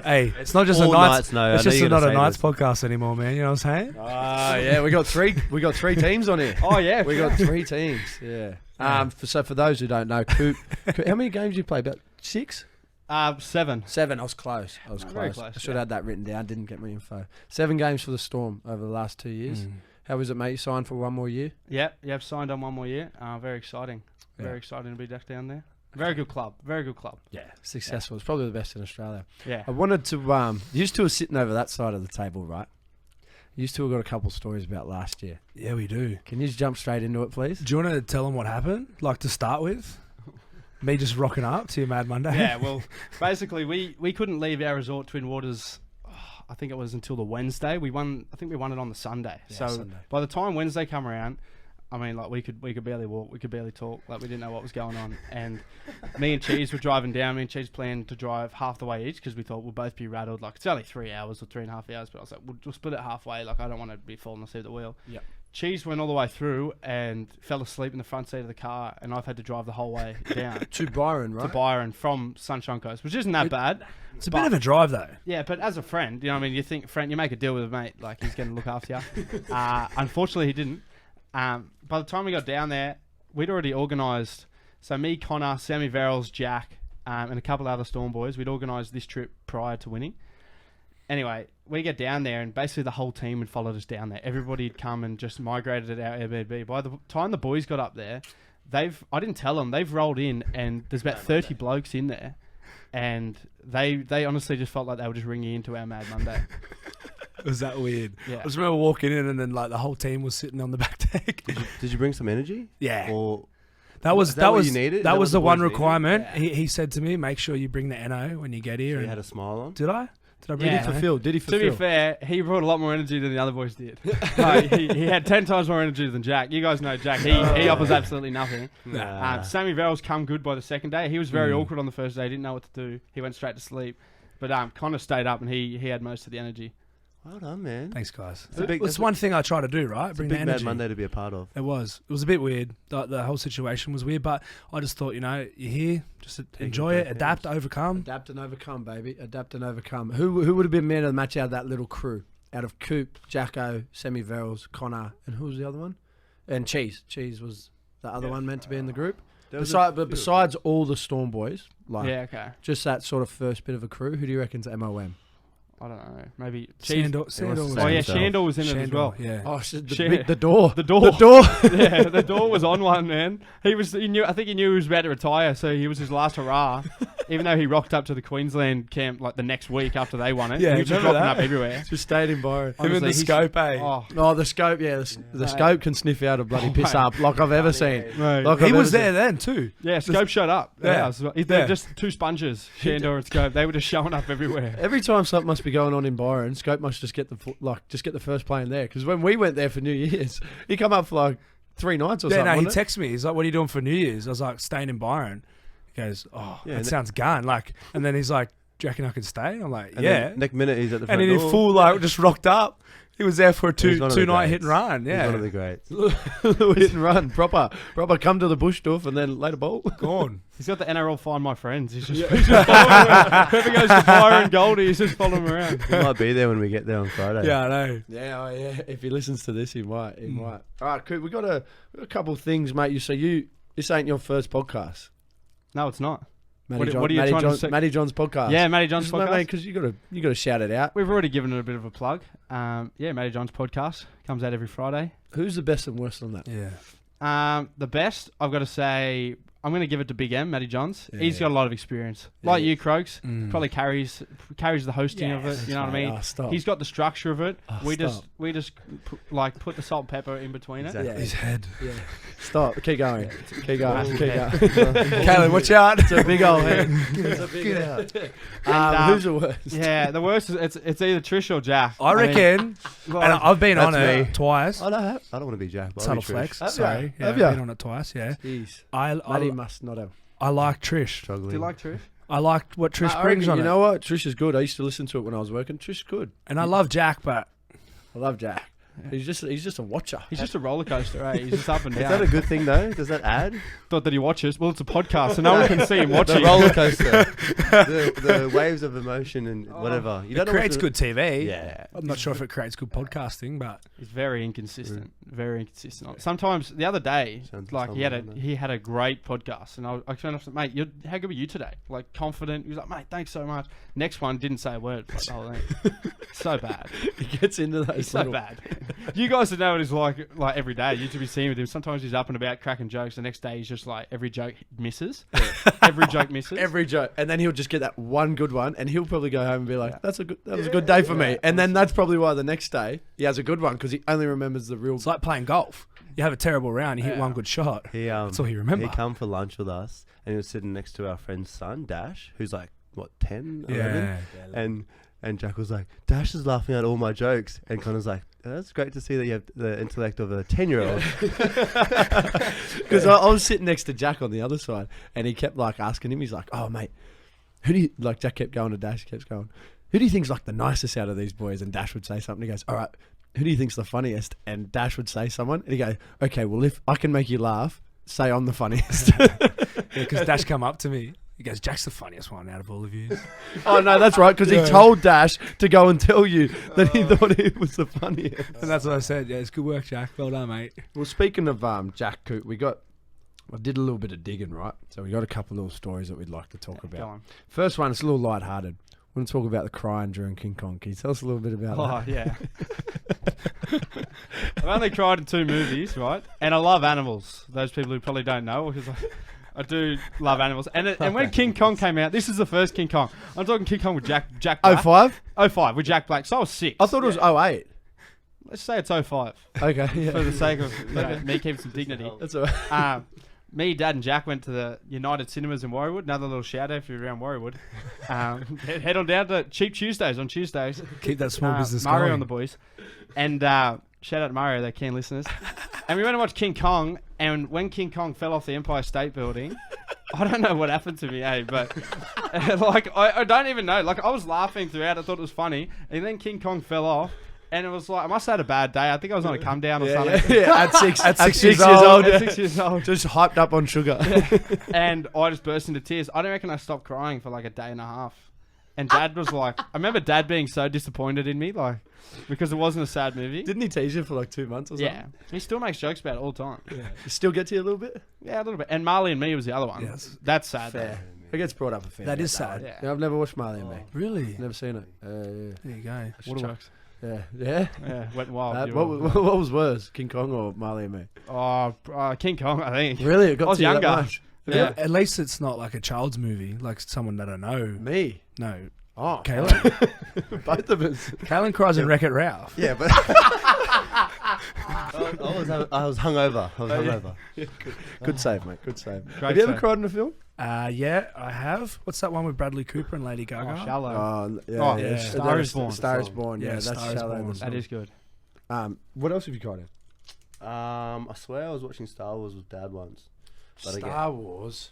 Hey, it's not just a All Knights. nights, no. It's I know just you're not gonna a say Knights this. podcast anymore, man. You know what I'm saying? Yeah, we got three teams on here. Oh yeah, We got 3 teams. Yeah. So for those who don't know, Coop, how many games did you play? About 6? 7. 7. I was close. I was Oh, very close. close, I should yeah. have had that written down. Didn't get my info. 7 games for the Storm over the last 2 years. How was it, mate? You signed for 1 more year? Yep, signed on 1 more year. Very exciting. Yeah. Very exciting to be back down there. Very good club. Very good club. Yeah. Successful. It's probably the best in Australia. Yeah. I wanted to. You two are sitting over that side of the table, right? You two have got a couple stories about last year. Yeah, we do. Can you just jump straight into it, please? Do you want to tell them what happened? Like to start with? Me just rocking up to your Mad Monday? Yeah, well, basically, we couldn't leave our resort, Twin Waters, I think it was until the Wednesday. I think we won it on the Sunday. Yeah, so Sunday. by the time Wednesday come around, I mean, like we could barely walk, we could barely talk, like we didn't know what was going on. And me and Cheese were driving down. Me and Cheese planned to drive half the way each because we thought we'll both be rattled. Like it's only 3 hours or 3.5 hours, but I was like, we'll split it halfway. Like I don't want to be falling asleep at the wheel. Yeah. Cheese went all the way through and fell asleep in the front seat of the car, and I've had to drive the whole way down To Byron, right? to Byron from Sunshine Coast, which isn't that bad. It's a bit of a drive though. Yeah, but as a friend, you know what I mean? You think, friend, you make a deal with a mate, like he's going to look after you. Unfortunately, he didn't. By the time we got down there, we'd already organised. So me, Connor, Sammy Verrills, Jack, and a couple other Storm boys, we'd organised this trip prior to winning. Anyway, we get down there, and basically the whole team had followed us down there. Everybody had come and just migrated at our Airbnb. By the time the boys got up there, I didn't tell them, they've rolled in, and there's about 30 blokes in there. And they honestly just felt like they were just ringing into our Mad Monday. Was that weird? Yeah. I just remember walking in and then like the whole team was sitting on the back deck. Did you bring some energy? Yeah. Or That was Is that what was you needed? Is that that was what the the one boys needed? requirement. Yeah. He said to me, make sure you bring the NO when you get here. so you And had a smile on? did I? Did I bring Yeah. it? Fulfilled. Did he To fulfill? be fair, he brought a lot more energy than the other boys did. Like, he had 10 times more energy than Jack. You guys know Jack. He offers absolutely nothing. Nah. Sammy Verrills come good by the second day. He was very awkward on the first day. Didn't know what to do. He went straight to sleep. But Connor stayed up and he had most of the energy. Well done, man. Thanks, guys. It's a big- It's one thing I try to do, right? It's a Bring big the Mad energy. Monday to be a part of. It was a bit weird. The whole situation was weird, but I just thought, you're here, just enjoy it, both adapt, hands. overcome. Adapt and overcome, baby. Adapt and overcome. Who would have been man of the match out of that little crew? Out of Coop, Jacko, Sammy Verrills, Connor, and who was the other one? And Cheese. Cheese was the other one meant to be in the group. There was Besides all the Storm boys, like Yeah, okay. just that sort of first bit of a crew, who do you reckon's MOM? I don't know. Maybe Sandor was was the Oh, yeah, himself. Shandor was in it as well. Yeah. Oh, Shit. the door. The door. The door. Yeah, the door was on one, man. He knew. I think he knew he was about to retire, so he was his last hurrah. Even though he rocked up to the Queensland camp like the next week after they won it, Yeah, he was just remember rocking that? up everywhere. Just stayed in Byron. Him and Honestly, the he's- scope, eh? Oh, Oh, the scope, yeah. The scope can sniff out a bloody piss mate. up like I've ever seen. mate. Like He I've was ever there then too. Yeah, Scope showed up. Yeah. They're Yeah. just two sponges, Shandor and Scope. They were just showing up everywhere. Every time something must be going on in Byron, Scope must just get the first plane there. Because when we went there for New Year's, he come up for like 3 nights or Yeah, something. no, he wasn't it? texted me. He's like, "What are you doing for New Year's?" I was like, "Staying in Byron." He goes, "Oh, Yeah, that and sounds gun." Like, and then he's like, "Do you reckon I can stay?" I'm like, And "Yeah." then next minute he's at the And front then he door. full like just rocked up. He was there for a He's one of two the night greats. hit and run. He's Yeah, one of the greats. Hit and run, proper. Come to the bush doof and then later bowl. gone. He's got the NRL Find My Friends. He's just, he's just following around. Whoever goes to Byron Goldie, he's just following him around. He might be there when we get there on Friday. Yeah, I know. Yeah, If he listens to this, he might. All right, Coop. We got a couple of things, mate. This ain't your first podcast. No, it's not. Matty What are you trying to say? Matty John's podcast. Yeah, Matty John's podcast. because you got to shout it out. We've already given it a bit of a plug. Yeah, Matty John's podcast comes out every Friday. Who's the best and worst on that? Yeah. The best, I've got to say, I'm going to give it to Big M, Matty Johns. Yeah. He's got a lot of experience. Yeah. Like you, Croaks. Mm. Probably carries the hosting of it. You know what I mean? Oh, stop. He's got the structure of it. Oh, we stop. just put the salt and pepper in between Exactly. Yeah. His head. Yeah. Stop. Keep going. Keep going. Keep going. Caleb, watch out. It's a big old head. It's a big head. Who's the worst? it. Yeah, the worst is it's either Trish or Jack. I reckon, Well, and I've been on That's it me. twice. I don't want to be Jack. but I'll Subtle be Trish. flex. Have Sorry. ya? Yeah, Have I've ya? been on it twice. Yeah. Jeez. I Matty must not have. I like Trish. Struggling. do you like Trish? I liked what Trish I brings reckon, on you it. know what? Trish is good. I used to listen to it when I was working. Trish is good. And I love Jack, but I love Jack. He's just a watcher. He's just a roller coaster, eh? He's just up and Is down. that a good thing though? Does that add? Thought that he watches. Well, it's a podcast, so no one can see him The watching. roller coaster, the waves of emotion and whatever. You it don't know what creates to- good TV. Yeah. I'm not sure if it creates good podcasting, but He's very inconsistent. Very inconsistent. Sometimes the other day, Sounds like like someone, he had a great podcast, and I turned off. Mate, how good were you today? Like confident. He was like, mate, thanks so much. Next one didn't say a word. For the whole thing. So bad. He gets into those. He's so little- bad. You guys would know what he's like every day. You to be seen with him. Sometimes he's up and about cracking jokes. The next day he's just like every joke misses. Every joke misses. Every joke, and then he'll just get that one good one, and he'll probably go home and be like, "That was a good day for me." And then that's probably why the next day he has a good one because he only remembers the real. it's like playing golf. You have a terrible round, you hit Yeah. one good shot. He That's all you remember. He come for lunch with us, and he was sitting next to our friend's son Dash, who's like what 10, 11? Yeah. and And Jack was like, Dash is laughing at all my jokes. And Connor's like, that's great to see that you have the intellect of a 10-year-old. Because I was sitting next to Jack on the other side, and he kept like asking him. He's like, "Oh mate, who do you like?" Jack kept going to Dash. He kept going, "Who do you think's like the nicest out of these boys?" And Dash would say something. He goes, "All right, who do you think's the funniest?" And Dash would say someone, and he go, "Okay, well if I can make you laugh, say I'm the funniest." Because Dash come up to me. He goes, Jack's the funniest one out of all of you. Oh no, that's right. Because he told Dash to go and tell you that he thought he was the funniest. And that's what I said. Yeah, it's good work, Jack. Well done, mate. Well, speaking of Jack Coot, I did a little bit of digging, right? So we got a couple little stories that we'd like to talk about. Go on. First one, it's a little lighthearted. We're going to talk about the crying during King Kong. Can you tell us a little bit about that? Oh, yeah. I've only cried in 2 movies, right? And I love animals. Those people who probably don't know, because I do love animals. And when King Kong came out, this is the first King Kong. I'm talking King Kong with Jack Black. 05? 05 with Jack Black. So I was 6. I thought it was 08. Let's say it's 05. Okay, yeah. For the sake of me keeping some dignity. That's all right. Me, Dad, and Jack went to the United Cinemas in Warriewood. Another little shout out if you're around Warriewood. Head on down to Cheap Tuesdays on Tuesdays. Keep that small business Mario going. and the boys. And shout out to Mario, they're keen listeners. And we went and watched King Kong. And when King Kong fell off the Empire State Building, I don't know what happened to me, but I don't even know. Like, I was laughing throughout. I thought it was funny. And then King Kong fell off. And it was like, I must have had a bad day. I think I was on a come down or something. Yeah. At 6 years old. old. At 6 years old. Just hyped up on sugar. And I just burst into tears. I don't reckon I stopped crying for like a day and a half. And Dad was like, I remember Dad being so disappointed in me, like, because it wasn't a sad movie. Didn't he tease you for like 2 months or something? Yeah. He still makes jokes about it all the time. Yeah. It still gets you a little bit? Yeah, a little bit. And Marley and Me was the other one. Yes. That's sad. Fair. It gets brought up a fair That bit, is sad. though. Yeah. Yeah, I've never watched Marley and Me. Really? Never seen it. Yeah. There you go. Waterworks. Yeah. Yeah? Yeah, Wet and Wild. What was worse, King Kong or Marley and Me? Oh, King Kong, I think. Really? It got I was to you that younger. much? Yeah. At least it's not like a child's movie, like someone that I know. Me? No. Oh. Kayla. Both of us. Kayla cries in Wreck-It Ralph. Yeah, but I was hungover. Good save, mate. Good save. Great Have you ever save. cried in a film? Yeah, I have. What's that one with Bradley Cooper and Lady Gaga? Oh, Shallow. Oh, yeah. Oh, yeah. Star is Born. Star is Born. Yeah, Yeah, that's Star is Shallow. Born. the That song. is good. What else have you cried in? I swear I was watching Star Wars with Dad once. But Star Wars.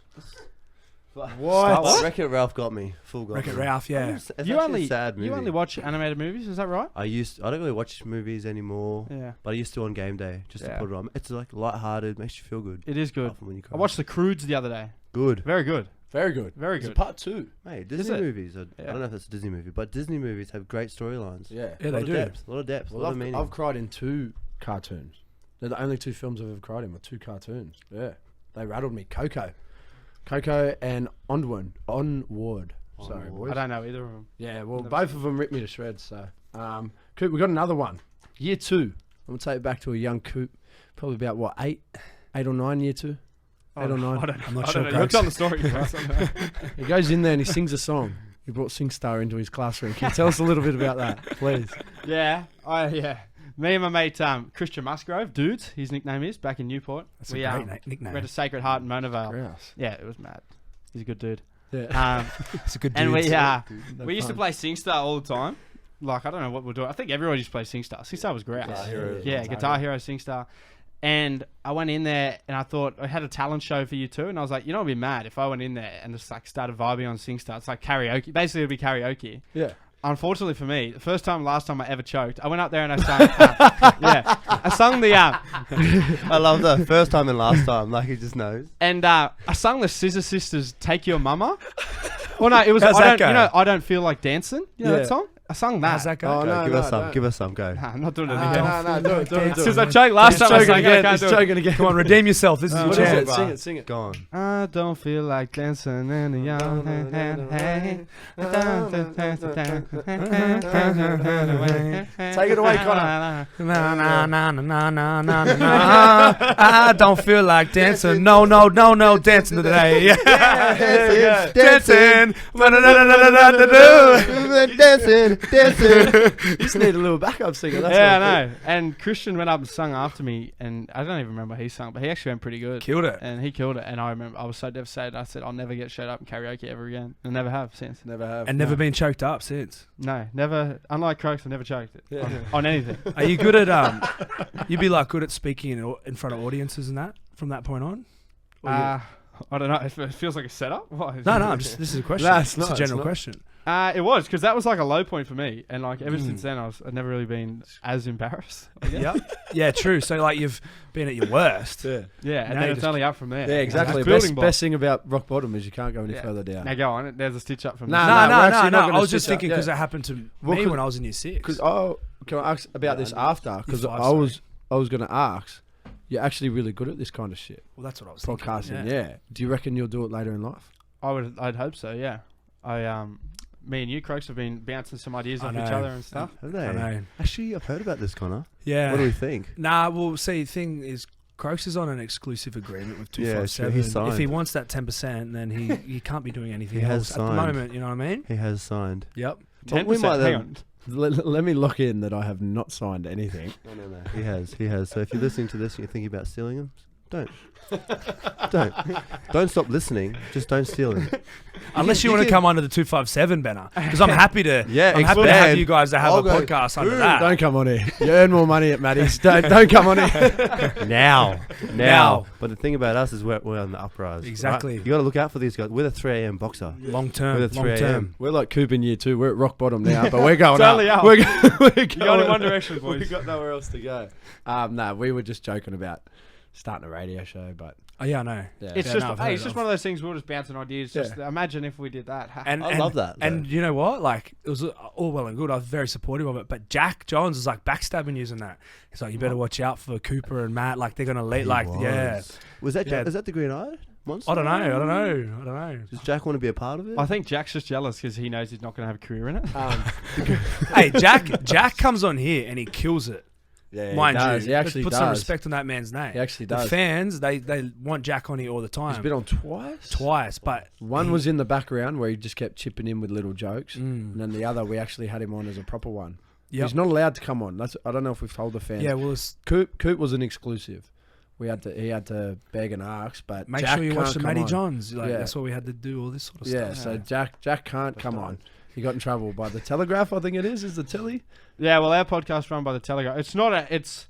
What? Wreck-It Ralph got me. Full got Wreck-It me. Ralph, yeah. It's actually a sad movie. You only watch animated movies, is that right? I don't really watch movies anymore. Yeah. But I used to on game day just to Yeah. put it on. It's like lighthearted, makes you feel good. It is good. Apart from when you I cry. watched The Croods the other day. Good. Very good. Very good. Very It's good. part 2. Mate, Is Disney it? movies. I Yeah. don't know if it's a Disney movie, but Disney movies have great storylines. Yeah. Yeah, a lot they of do. Depth, a lot of depth, a Well, lot of meaning. I've cried in 2 cartoons. They're the only 2 films I've ever cried in, were 2 cartoons. Yeah. They rattled me. Coco and Onward. Sorry, boys. I don't know either of them. Yeah, well, Never both of them ripped me to shreds. So, Coop, we got another one. Year 2. I'm gonna take it back to a young Coop, probably about what 8 or 9. Year 2, 8 or 9. I'm not I sure. don't know. You're telling the story. Chris. He goes in there and he sings a song. He brought SingStar into his classroom. Can you tell us a little bit about that, please? Yeah. Me and my mate Christian Musgrove, Dudes, his nickname is, back in Newport. That's we a great nickname. went to Sacred Heart in Mona Vale. Grouse. Yeah, it was mad. He's a good dude. Yeah. It's a good dude. And we No we used to pun. play SingStar all the time. Like, I don't know what we're doing. I think everyone used to play SingStar. SingStar was great. Guitar Hero. Yeah, Guitar Hero, SingStar. And I went in there and I thought I had a talent show for you too. And I was like, you know, I'd be mad if I went in there and just like started vibing on SingStar. It's like karaoke. Basically, it'd be karaoke. Yeah. Unfortunately for me, the last time I ever choked, I went up there and I sang. I sung the I love that. First time and last time. Like he just knows. and I sung the Scissor Sisters "Take Your Mama." Well, no, it was How's that go? I don't feel like dancing. You know Yeah. that song? I sung that. How's that go? Oh, Go, no, give no, us some. don't. Give us some. Go. Nah, I'm not doing it Ah, again. No, do it. Since I choked last time, I Choking sang it, I again. can't It's do it. choking again. Come on, redeem yourself. This is your What is it? chance. Sing it. Go on. I don't feel like dancing in the young Take it away, Connor. Na na na na na na na na. I don't feel like dancing. No, dancing today. Yeah, Dancing. Na, na, na, na, na, na, na, na. Dancing. dancing. You just need a little backup singer. That's Yeah, all I know. And Christian went up and sung after me, and I don't even remember what he sung, but he actually went pretty good. Killed it. And he killed it. And I remember I was so devastated. I said, I'll never get showed up in karaoke ever again. And never have since. Never have. And never been choked up since. No, never. Unlike Croaks, I've never choked it Yeah. on anything. Are you good at you'd be like good at speaking in front of audiences and that from that point on? Or you- I don't know. It feels like a setup. What? no, this is a question. No, it's It's not, a it's general not. question. It was because that was like a low point for me, and like ever since then, I've never really been as embarrassed. Yeah, yeah, true. So like you've been at your worst. Yeah. Yeah, and Now then you it's just- only up from there. Yeah, exactly. It's building Best blocks. thing about rock bottom is you can't go any Yeah. further down. Now go on. There's a stitch up from Nah, there. nah. No, we're actually not I gonna was just stitch up, thinking yeah. because it happened to Well, me 'cause- when I was in year 6. Because can I ask about this after? Because You're five, I was going to ask. You're actually really good at this kind of shit. Well, that's what I was thinking. Podcasting, yeah. Do you reckon you'll do it later in life? I'd hope so. Yeah. Me and you, Croaks, have been bouncing some ideas I off each know. other and stuff. Have they? I know. Actually, I've heard about this, Connor. Yeah. What do we think? Nah, well, see, the thing is, Croaks is on an exclusive agreement with Yeah, 257. he's signed. If he wants that 10%, then he can't be doing anything He has else at the signed. moment. You know what I mean? He has signed. Yep. 10%. We might Hang then- on. Let me lock in that I have not signed anything. No. He has. So if you're listening to this and you're thinking about stealing him, don't. Don't stop listening. Just don't steal him. Unless you want to come under the 257 banner, because I'm happy to. Yeah, I'm happy to have expand. you guys to have I'll a go, podcast under Ooh, that. don't come on here. You earn more money at Matty's. Don't come on here. Now. But the thing about us is we're on the uprise. Exactly. Right? You got to look out for these guys. We're the 3 a.m. boxer. Long We're term. the Long 3 term. a.m. We're like Coop in year 2. We're at rock bottom now, but we're going Totally up. up. We're going You got in one direction, boys. We got nowhere else to go. No, we were just joking about starting a radio show, but Oh yeah, I know. yeah. It's Yeah, just, no, I've hey, heard it's it. just one of those things. We're just bouncing ideas. Yeah. Just imagine if we did that. And I love that, And though. you know what? Like it was all well and good. I was very supportive of it. But Jack Johns is like backstabbing using that. He's like, you better watch out for Cooper and Matt. Like they're gonna lead. He like was. yeah. Was that Yeah. Is that the Green Eye monster? I don't know. Does Jack want to be a part of it? I think Jack's just jealous because he knows he's not going to have a career in it. Hey, Jack comes on here and he kills it. Yeah, Mind he does. you, He actually put does. some respect on that man's name. He actually The does. fans, they want Jack on here all the He's time. been on twice. Twice, but One was in the background where he just kept chipping in with little jokes, and Mm. then the other we actually had him on as a proper one. Yep. He's not allowed to come on. I don't know if we've told the fans. Yeah, well, it's, Coop was an exclusive. He had to beg and ask, but make Jack sure you watch can't the come Matty on. Johns. Like Yeah. that's what we had to do. All this sort of Yeah, stuff. so Jack can't come on. He got in trouble by the Telegraph. I think it is the telly. Yeah, well, our podcast run by the Telegraph. It's not a. It's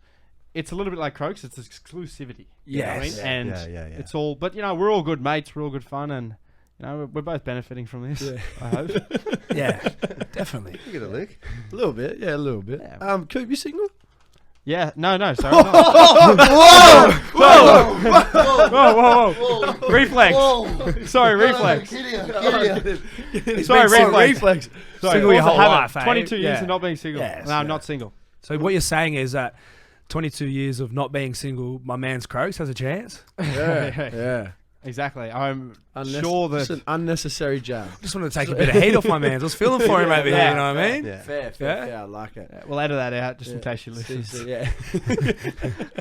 a little bit like Croaks. It's exclusivity. You know what I mean? Yes. And yeah. it's all. But we're all good mates. We're all good fun, and we're both benefiting from this. Yeah. I hope. Yeah, definitely. You get a lick. A little bit, yeah, a little bit. Yeah. Coop, you single? Yeah. No. Sorry. I'm not. Whoa. Reflex. Sorry, reflex. Sorry, reflex. Sorry, Single your also whole habit. life, eh? 22 years Yeah. of not being single. Yes, no, I'm yeah. not single. So what you're saying is that 22 years of not being single, my man's Croaks has a chance. Yeah. Exactly. I'm sure It's that. an unnecessary jab. Just wanted to take a bit of heat off my man. I was feeling for him over here. You know what I mean? Yeah. Fair. Yeah. I like it. We'll edit that out just in Yeah. case you listen. Yeah.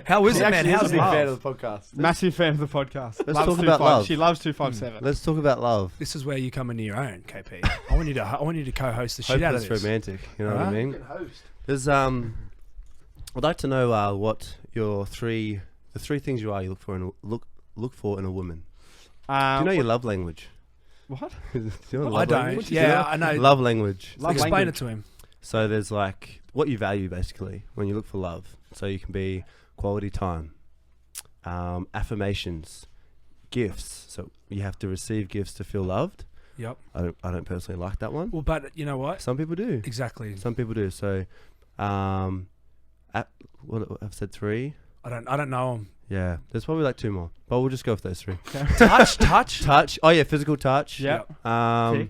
How is He it, man? actually is How's a big fan love? of the podcast. Massive fan of the podcast. Let's Loves talk about 25 love. She loves 257. Let's talk about love. This is where you come into your own, KP. I want you to co-host the shit out of Hopeless this. romantic. You know what I Alright. mean? There's I'd like to know what the three things you look for in a woman. Do you know your love language? What? Do you know I love don't. language? Yeah, I know. Love language. Love Explain language. it to him. So there's like what you value basically when you look for love. So you can be quality time, affirmations, gifts. So you have to receive gifts to feel loved. Yep. I don't personally like that one. Well, but you know what? Some people do. Exactly. Some people do. So, what I've said 3. I don't know him. Yeah, there's probably like 2 more, but we'll just go with those 3. Touch. Touch. Oh yeah, physical touch. Yeah. Um, Tick.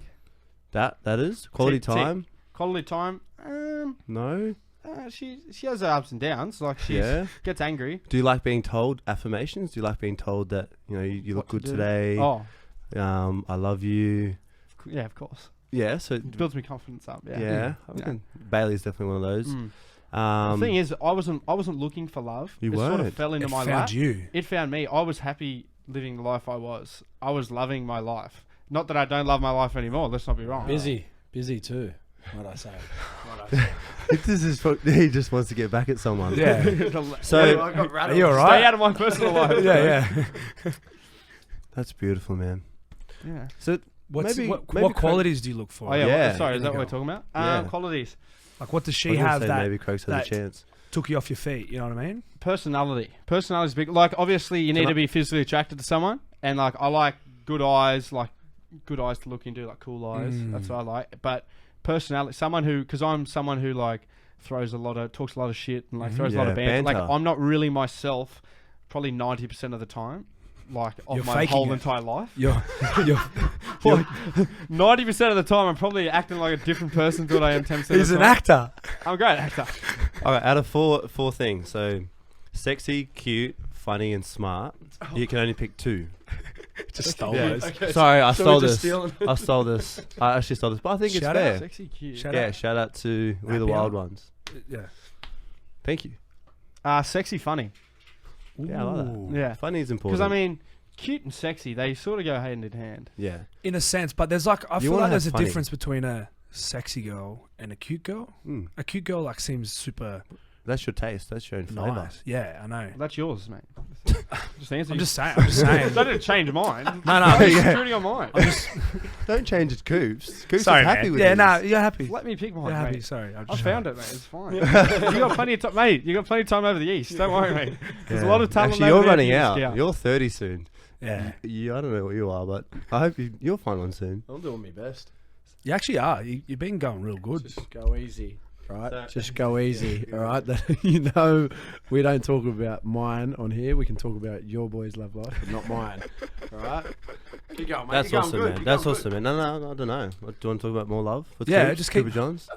that is quality Tick, tick. time. Quality time. No. She has her ups and downs. Like she Yeah. gets angry. Do you like being told affirmations? Do you like being told that you look What to good do. today? Oh, I love you. yeah, of course. Yeah. So It builds me confidence up. Yeah. yeah, I reckon Bailey's definitely one of those. Mm. Um, The thing is, I wasn't looking for love. You it sort of weren't. fell into It my found lap. you. It found me. I was happy living the life I was. I was loving my life. Not that I don't love my life anymore. Let's not be wrong. Busy too. What I say? He just wants to get back at someone. Yeah. So I got rattled. Are you all Stay right? out of my personal life. Yeah. that's beautiful, man. Yeah. So What's, maybe what maybe qualities do you look for? Oh yeah. Yeah. Sorry, is that Yeah. what we're talking about? Yeah. Qualities. Like, what does I she was gonna have say that maybe Craigs has that- a chance. took you off your feet? You know what I mean? Personality. Personality's big. Like, obviously, you need to be physically attracted to someone, and like, I like good eyes to look into, like cool eyes. That's what I like. But personality, because I'm someone who like talks a lot of shit and like throws a lot of banter. Like, banter. I'm not really myself. Probably 90% of the time. Like, of You're my faking whole it. entire life. You're Like, 90% of the time, I'm probably acting like a different person to what I am 10% of the time. He's an actor. I'm a great actor. All right, out of four things, so sexy, cute, funny, and smart, you can only pick 2. Just stole Yeah. those. Okay, Sorry, I so stole we're just this. stealing- I stole this. I actually stole this, but I think Shout it's out. fair. Sexy, cute. Shout Yeah, out. shout out to We the Happy Wild hour. Ones. Yeah. Thank you. Sexy, funny. Yeah, I like that. Ooh. Yeah. Funny is important. Because, I mean, cute and sexy, they sort of go hand in hand. yeah. In a sense, but there's like I You feel wanna like there's a have funny. difference between a sexy girl and a cute girl. Mm. A cute girl like seems super That's your taste. That's your own flavour. nice. Yeah, I know. That's yours, mate. Just answer. I'm just saying. I'm just saying. That didn't change mine. No, I'm just Yeah. shooting on mine. Don't change it, Coops. Coops Sorry, is happy man. with Yeah, his. no, you're happy. Let me pick mine, You're happy. mate. Sorry, I found it, mate. It's fine. You got plenty of time, mate. You got plenty of time over the East. Don't worry, mate. There's a lot of talent. Actually, over you're there running for you to out. scout. You're 30 soon. Yeah, I don't know what you are, but I hope you'll find one soon. I'm doing my best. you actually are. You've been going real good. Just go easy, right? So- Just go easy, all right? You know, we don't talk about mine on here. We can talk about your boys' love life, but not mine, all right? Keep going, mate. That's You're going awesome, good. man. You're That's going awesome, man. No, I don't know. Do you want to talk about more love? With Yeah, Coops? just keep- Cooper Johns.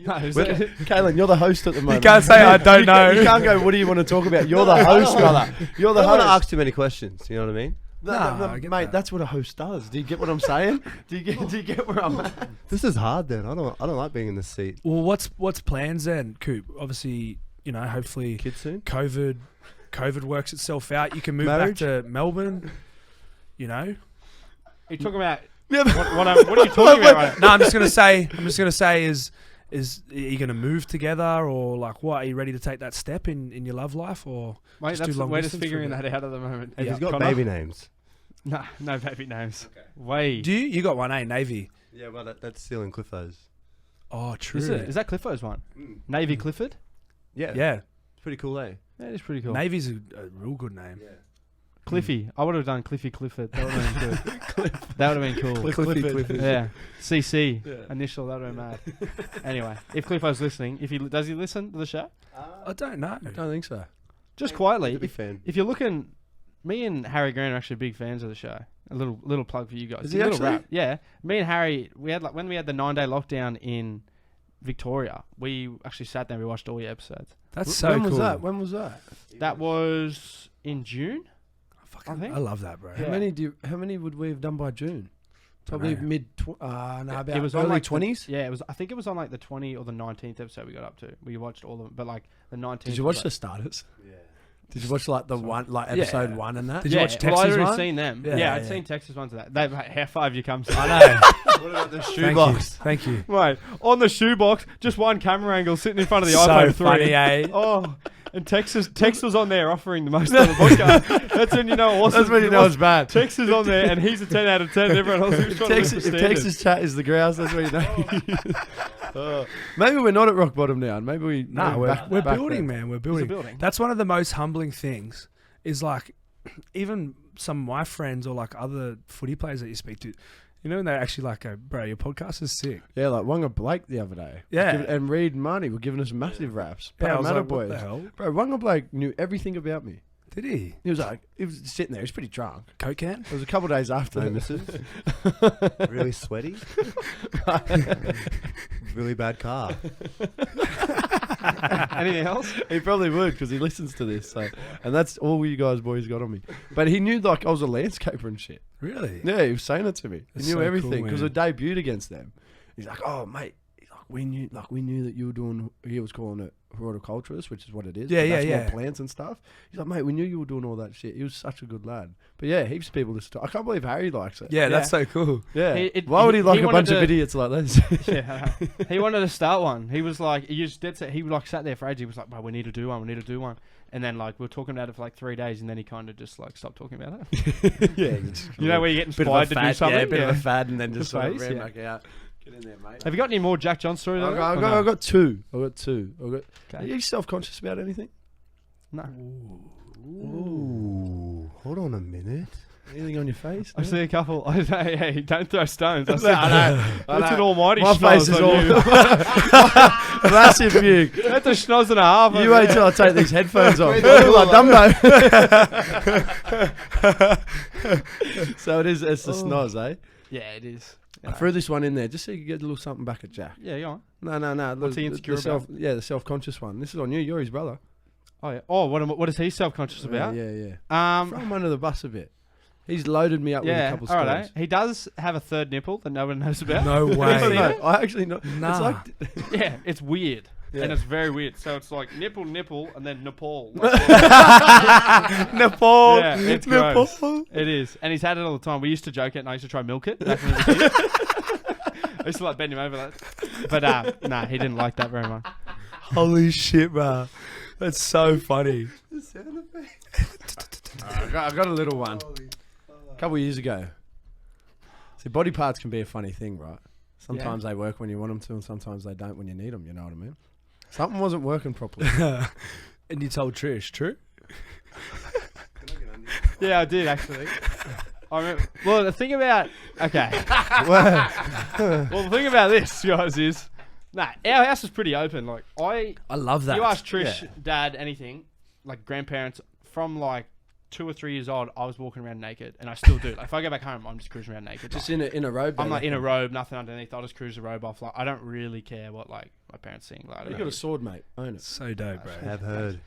No, is Well, it- Kaylin, you're the host at the moment. can't say I don't know. You can't go, what do you want to talk about? You're the host, brother. You're I the don't want to host. ask too many questions. You know what I mean? Nah, I get mate, that. that's what a host does. Do you get what I'm saying? Do you get where I'm at? This is hard, then. I don't like being in this seat. Well, what's plans then, Coop? Obviously, you know, hopefully Kid soon. COVID works itself out. You can move Marriage? back to Melbourne. You know. Are you talking about Yeah, but- what are you talking about right No, I'm just gonna say is are you gonna move together or like what? Are you ready to take that step in your love life or? Mate, Just do long we're just distance for figuring a bit. that out at the moment. Have Yeah. you got Connor? baby names? No baby names. Way. Do you got one? Navy. Yeah, well, that's still in Cliffos. Oh, true. Is that Clifford's one? Navy Clifford? Yeah. Yeah, It's pretty cool, eh? Yeah, it's pretty cool. Navy's a real good name. Cliffy. I would have done Cliffy Clifford. That would have been good. That would have been cool. Clifford. Yeah. CC. Yeah. Initial, that would have been mad. Anyway, if Cliffo's listening, does he listen to the show? I don't know. I don't think so. Just quietly, He's a big fan. if you're looking, me and Harry Grant are actually big fans of the show. A little plug for you guys. Is he A little actually? rap. Yeah. Me and Harry, when we had the 9-day lockdown in Victoria, we actually sat there and we watched all your episodes. That's so when cool. was that? When was that? That was in June. Fucking, I think. I love that, bro. Yeah. How many would we have done by June? Probably know. mid. About It was on early like 20s. Yeah, it was. I think it was on like the 20 or the 19th episode we got up to. We watched all of them, but like the 19th. Did you was watch the like, starters? Yeah. Did you watch like the one, like Yeah. episode 1 and that? Did you watch well, I'd Texas already one? seen them. Yeah, Yeah, I'd yeah. seen Texas ones of that. They've how far have you come? I know. What about the Thank shoebox? you. Thank you. Right, on the shoebox, just one camera angle sitting in front of the So iPhone 3. funny, eh? Oh, and Tex was on there offering the most on the podcast. That's when you know it wasn't. That's when you know it's bad. Tex is on there, and he's a 10 out of 10. And everyone else is trying to lift the If standard. Texas chat is the grouse, that's what you know. Maybe we're not at rock bottom now. Maybe we. No, maybe we're back building, there. man. We're It's a building. building. That's one of the most humbling things. Is like, even some of my friends or like other footy players that you speak to, you know, when they actually like go, bro, your podcast is sick. Yeah, like Wonga Blake the other day. Yeah. And Reed and Marnie were giving us massive raps. Yeah, I was Parramatta like, what the hell? Bro, Wonga Blake knew everything about me. Did he? He was sitting there. He was pretty drunk. Coke can? It was a couple of days after. No, that. missus. Really sweaty. Really bad car. Anything else? He probably would because he listens to this. So, and that's all you guys boys got on me. But he knew like I was a landscaper and shit. Really? Yeah, he was saying it to me. He That's knew so everything cool, because I man. debuted against them. He's like, "Oh, mate." He's like, we knew that you were doing. He was calling it horticulturist, which is what it is. Yeah, but that's yeah, more plants and stuff. He's like, mate, we knew you were doing all that shit. He was such a good lad. But yeah, heaps of people just. I can't believe Harry likes it. Yeah, that's so cool. Yeah. Why would he like a bunch of idiots like this? Yeah, he wanted to start one. He was like, he just dead set. He like sat there for ages. He was like, bro, we need to do one. We need to do one. And then like we were talking about it for like 3 days, and then he kind of just like stopped talking about it. Yeah, you know where you get inspired to do something. Yeah, a bit of a fad, and then just sort of phase, ran yeah. back out. Get in there, mate. Have you got any more Jack John stories? I've got two. Are Okay. you self-conscious about anything? No. Ooh. Hold on a minute. Anything on your face? I see a couple. I say, hey, don't throw stones. I That's an almighty My schnoz face is on all you. massive view. That's a schnoz and a half. You wait till I take these headphones off. Wait, Like Dumbo. So it's the snoz, eh? Yeah, it is. I threw this one in there just so you could get a little something back at Jack. Yeah, you on? No. What's he insecure about? The self-conscious one. This is on you. You're his brother. Oh yeah. Oh, what is he self-conscious about? Yeah. Throw him Um. under the bus a bit. He's loaded me up with a Yeah. couple All stories. right. He does have a third nipple that no one knows about. No No, way. I actually know. Nah. It's like Yeah, it's weird. Yeah. And it's very weird. So it's like nipple, and then Nepal. Nepal. Yeah, it's gross. It is. And he's had it all the time. We used to joke it, and I used to try and milk it. Back when we were kids. I used to like bend him over like that. But nah, he didn't like that very much. Holy shit, bro. That's so funny. I got a little one. A couple of years ago. See, body parts can be a funny thing, right? Sometimes they work when you want them to, and sometimes they don't when you need them. You know what I mean? Something wasn't working properly. And you told Trish, true? Yeah, I did actually. I remember, well, the thing about well, the thing about this, guys, is our house is pretty open. Like I love that. you ask Trish, Dad, anything, like grandparents from like 2 or 3 years old, I was walking around naked, and I still do. Like, if I go back home, I'm just cruising around naked. Just in a robe. I'm like in a robe, nothing underneath. I'll just cruise the robe off. Like I don't really care what like my parents think. Like I don't You know. got a sword, mate. Own it. So dope, bro. Have heard.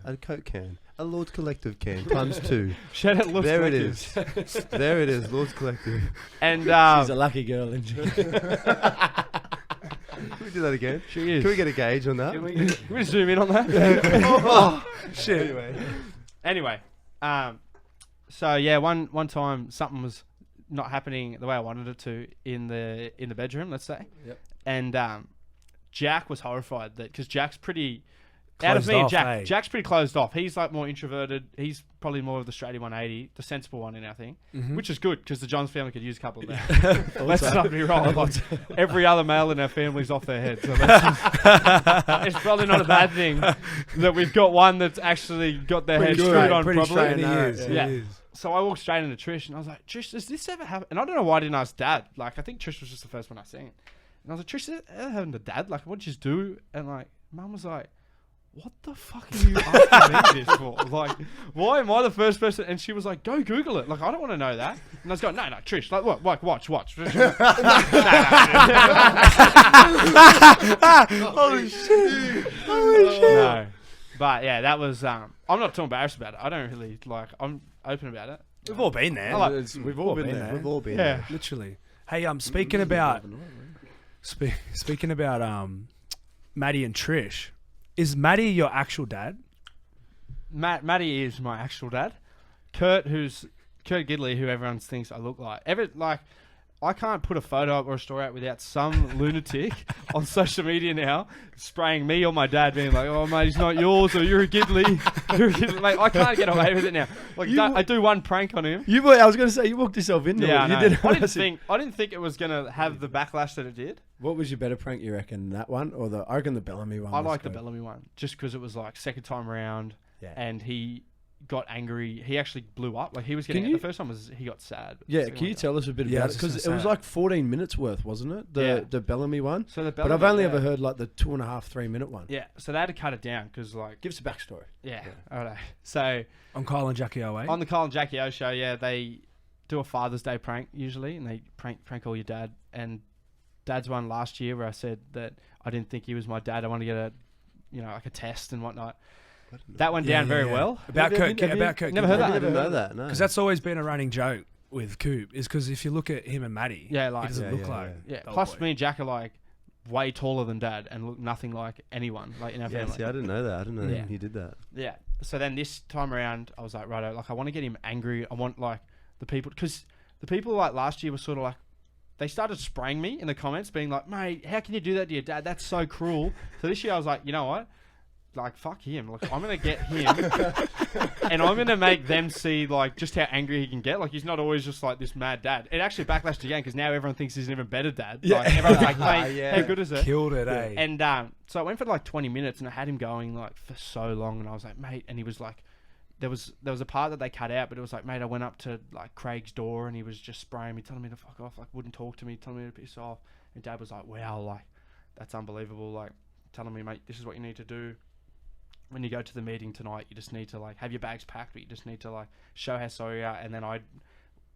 A Coke can. A Lord's Collective can. Times 2. Shout out Lord's There it Collective. is. There it is. Lord's Collective. And She's a lucky girl, isn't she? Can we do that again? she is. Can we get a gauge on that? Can we zoom in on that? Oh, shit. Anyway, so yeah, one time something was not happening the way I wanted it to in the bedroom, let's say. Yep. And Jack was horrified that because Jack's pretty out of Closed me and off, Jack. eh? Jack's pretty closed off. He's like more introverted. He's probably more of the straighty 180, the sensible one in our thing, which is good because the Johns family could use a couple of that. Let's not be wrong. Like, every other male in our family's off their head. So it's probably not a bad thing that we've got one that's actually got their head screwed on pretty properly. straight. No, He is. yeah. He is. So I walked straight into Trish and I was like, Trish, does this ever happen? And I don't know why I didn't ask Dad. Like, I think Trish was just the first one I seen. And I was like, Trish, does that ever happen to Dad? Like, what'd you do? And like, Mum was like, what the fuck are you asking me this for? Like, why am I the first person? And she was like, go Google it. Like, I don't want to know that. And I was going, no, Trish, like, what? Like, watch. Holy shit. No. But yeah, that was, I'm not too embarrassed about it. I don't really, like, I'm open about it. We've all been there. I like- We've all been there. We've all been Yeah. there. Literally. Hey, speaking about Matty and Trish, is Matty your actual dad? Matty is my actual dad. Kurt Gidley, who everyone thinks I look like. I can't put a photo up or a story out without some lunatic on social media now spraying me or my dad, being like, "Oh mate, he's not yours," or "You're a Gidley." You're a Gidley. Mate, I can't get away with it now. Like I do one prank on him. I was going to say you walked yourself into Yeah, it. I know. You did. I didn't think it was gonna have the backlash that it did. What was your better prank? You reckon that one or I reckon the Bellamy one? I was like the good. Bellamy one just because it was like second time around, Yeah. and he got angry. He actually blew up. Like he was Can getting. you- The first time was he got sad. but the Yeah, second can one you he got- tell us a bit Yeah, I about was it? just Because gonna it was say like 14 minutes worth, wasn't it? Yeah. The Bellamy one. So the But Bellamy, I've only yeah. ever heard like the 2.5, 3 minute one. Yeah, so they had to cut it down because like Give us a backstory. yeah, I don't know. So On Kyle and Jackie O, eh? on the Kyle and Jackie O show, yeah, they do a Father's Day prank usually, and they prank all your dad. And Dad's one last year where I said that I didn't think he was my dad. I wanted to get like a test and whatnot. That went down very well. About Have you- Kurt. have you- About Kurt. never heard I that? didn't know that, no. Because that's always been a running joke with Coop. Is because if you look at him and Matty, Yeah, he like doesn't Yeah, look yeah, like. yeah. the old Plus, boy. me and Jack are like way taller than Dad and looked nothing like anyone like in our Yeah, family. see, I didn't know that. I didn't know Yeah. he did that. Yeah. So then this time around, I was like, righto, like I want to get him angry. I want like the people, because the people like last year were sort of like, they started spraying me in the comments, being like, mate, how can you do that to your dad? That's so cruel. So this year I was like, you know what? Like, fuck him. Like, I'm going to get him and I'm going to make them see, like, just how angry he can get. Like, he's not always just, like, this mad dad. It actually backlashed again because now everyone thinks he's an even better dad. Yeah. Like, everyone's like, mate, Yeah. how good is it? Killed it, eh? And so I went for, like, 20 minutes and I had him going, like, for so long. And I was like, mate, and he was like, there was a part that they cut out, but it was like, mate, I went up to, like, Craig's door and he was just spraying me, telling me to fuck off, like, wouldn't talk to me, telling me to piss off. And Dad was like, wow, like, that's unbelievable. Like, telling me, mate, this is what you need to do. When you go to the meeting tonight, you just need to, like, have your bags packed, but you just need to, like, show how sorry you are. And then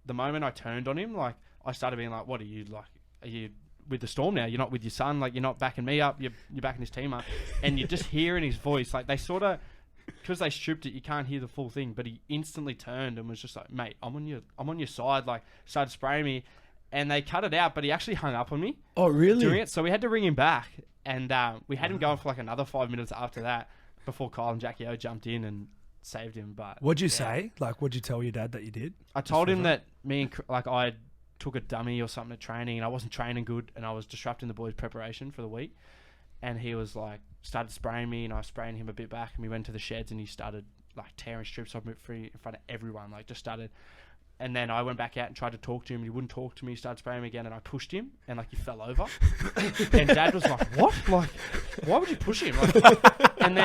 the moment I turned on him, like, I started being like, what are you, like, are you with the Storm now? You're not with your son, like, you're not backing me up, you're backing his team up. And you just hear in his voice, like, they sort of, because they stripped it, you can't hear the full thing, but he instantly turned and was just like, mate, I'm on your side, like, started spraying me. And they cut it out, but he actually hung up on me Oh, really? doing it. So we had to ring him back. And we had him going for, like, another 5 minutes after that, before Kyle and Jackie O jumped in and saved him. But What'd you say? Like, what'd you tell your dad that you did? I told him that I took a dummy or something at training and I wasn't training good and I was disrupting the boys' preparation for the week. And he was like, started spraying me and I was spraying him a bit back and we went to the sheds and he started like tearing strips off me in front of everyone. Like, just started. And then I went back out and tried to talk to him. He wouldn't talk to me. He started spraying me again, and I pushed him, and like he fell over. And Dad was like, "What? Like, why would you push him?" Like, and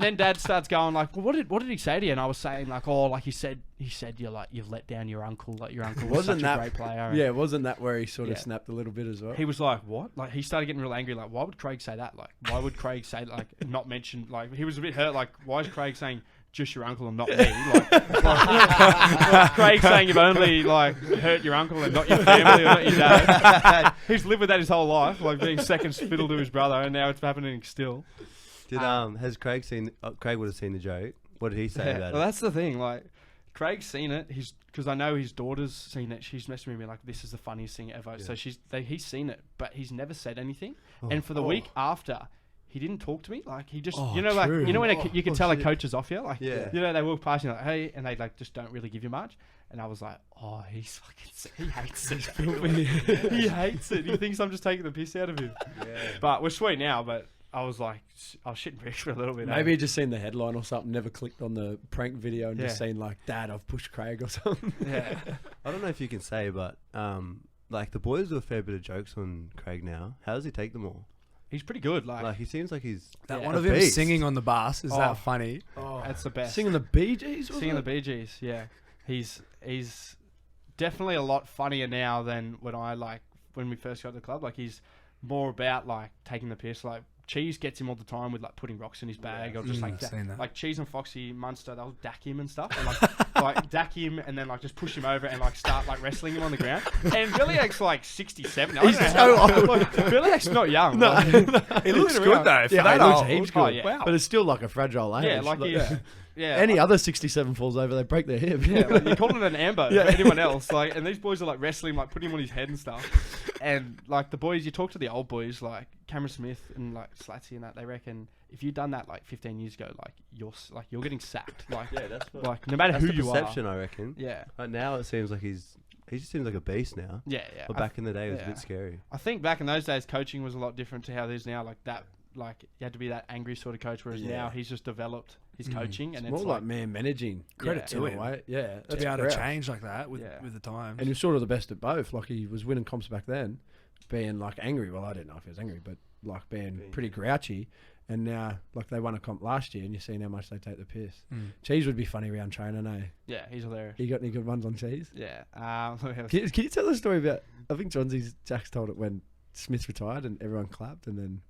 then Dad starts going like, well, "What did he say to you?" And I was saying like, "Oh, like he said you've let down your uncle. Like your uncle was such a great player." Yeah, wasn't that where he sort of Yeah. snapped a little bit as well? He was like, "What?" Like he started getting real angry. Like, why would Craig say that? Like, why would Craig say like not mention? Like he was a bit hurt. Like, why is Craig saying just your uncle and not me? Like Craig saying you've only like hurt your uncle and not your family or not your dad. He's lived with that his whole life, like being second fiddle to his brother, and now it's happening still. Did has Craig seen? Craig would have seen the joke. What did he say about Well, it? that's the thing. Like Craig's seen it. Because I know his daughter's seen it. She's messaging me like, "This is the funniest thing ever." Yeah. So he's seen it, but he's never said anything. And for the week after, he didn't talk to me. Like he just, Oh, like true. when you can tell a shit. coach is off you. Like Yeah. they walk past you like, "Hey," and they like just don't really give you much. And I was like, "Oh, he's fucking. He hates it. He hates it. He thinks I'm just taking the piss out of him." Yeah. But we're sweet now. But I was like, I was shitting bricks for a little bit. Maybe he just seen the headline or something, never clicked on the prank video and just Yeah. seen like, "Dad, I've pushed Craig" or something. Yeah. I don't know if you can say, but like the boys do a fair bit of jokes on Craig now. How does he take them all? He's pretty good. Like he seems like he's That Yeah. one a of him beast. singing on the bus, is Oh. that funny? That's the best. Singing the Bee Gees? was Singing it? the Bee Gees, yeah. He's definitely a lot funnier now than when we first got to the club. Like he's more about like taking the piss. Like Cheese gets him all the time with like putting rocks in his bag or just like I've seen that. like Cheese and Foxy Munster, they'll dack him and stuff. And like dack him and then like just push him over and like start like wrestling him on the ground. And Billyak's like 67. He's so old. Like, Billyak's not young. No, Like, He looks been good around. though. For Yeah, that he looks old. heaps Oh, good. yeah. Wow. But it's still like a fragile age. Yeah, like yeah. Any other 67 falls over, they break their hip. Yeah, like you're calling it an amber Yeah. for anyone else. Like, and these boys are like wrestling, like putting him on his head and stuff. And like the boys, you talk to the old boys, like Cameron Smith and like Slatsy and that, they reckon if you'd done that like 15 years ago, like you're getting sacked. Like, yeah. That's what, like no matter that's who the you perception, I reckon. are. Yeah, Right now, it seems like he just seems like a beast now. yeah, yeah. But back in the day, it was a yeah. bit scary. I think back in those days, coaching was a lot different to how it is now. Like that, like you had to be that angry sort of coach, whereas Yeah. now he's just developed his coaching, and It's more it's like man managing. Credit in to a him. way. Yeah, To that's be able to grouse. change like that with Yeah. the times. And he was sort of the best at both. Like he was winning comps back then, being like angry. Well, I didn't know if he was angry, but like being pretty grouchy. And now, like they won a comp last year, and you're seeing how much they take the piss. Cheese would be funny around training, eh? yeah, he's hilarious. You got any good ones on Cheese? Yeah. Can you tell the story about? I think Jack's told it when Smith retired and everyone clapped, and then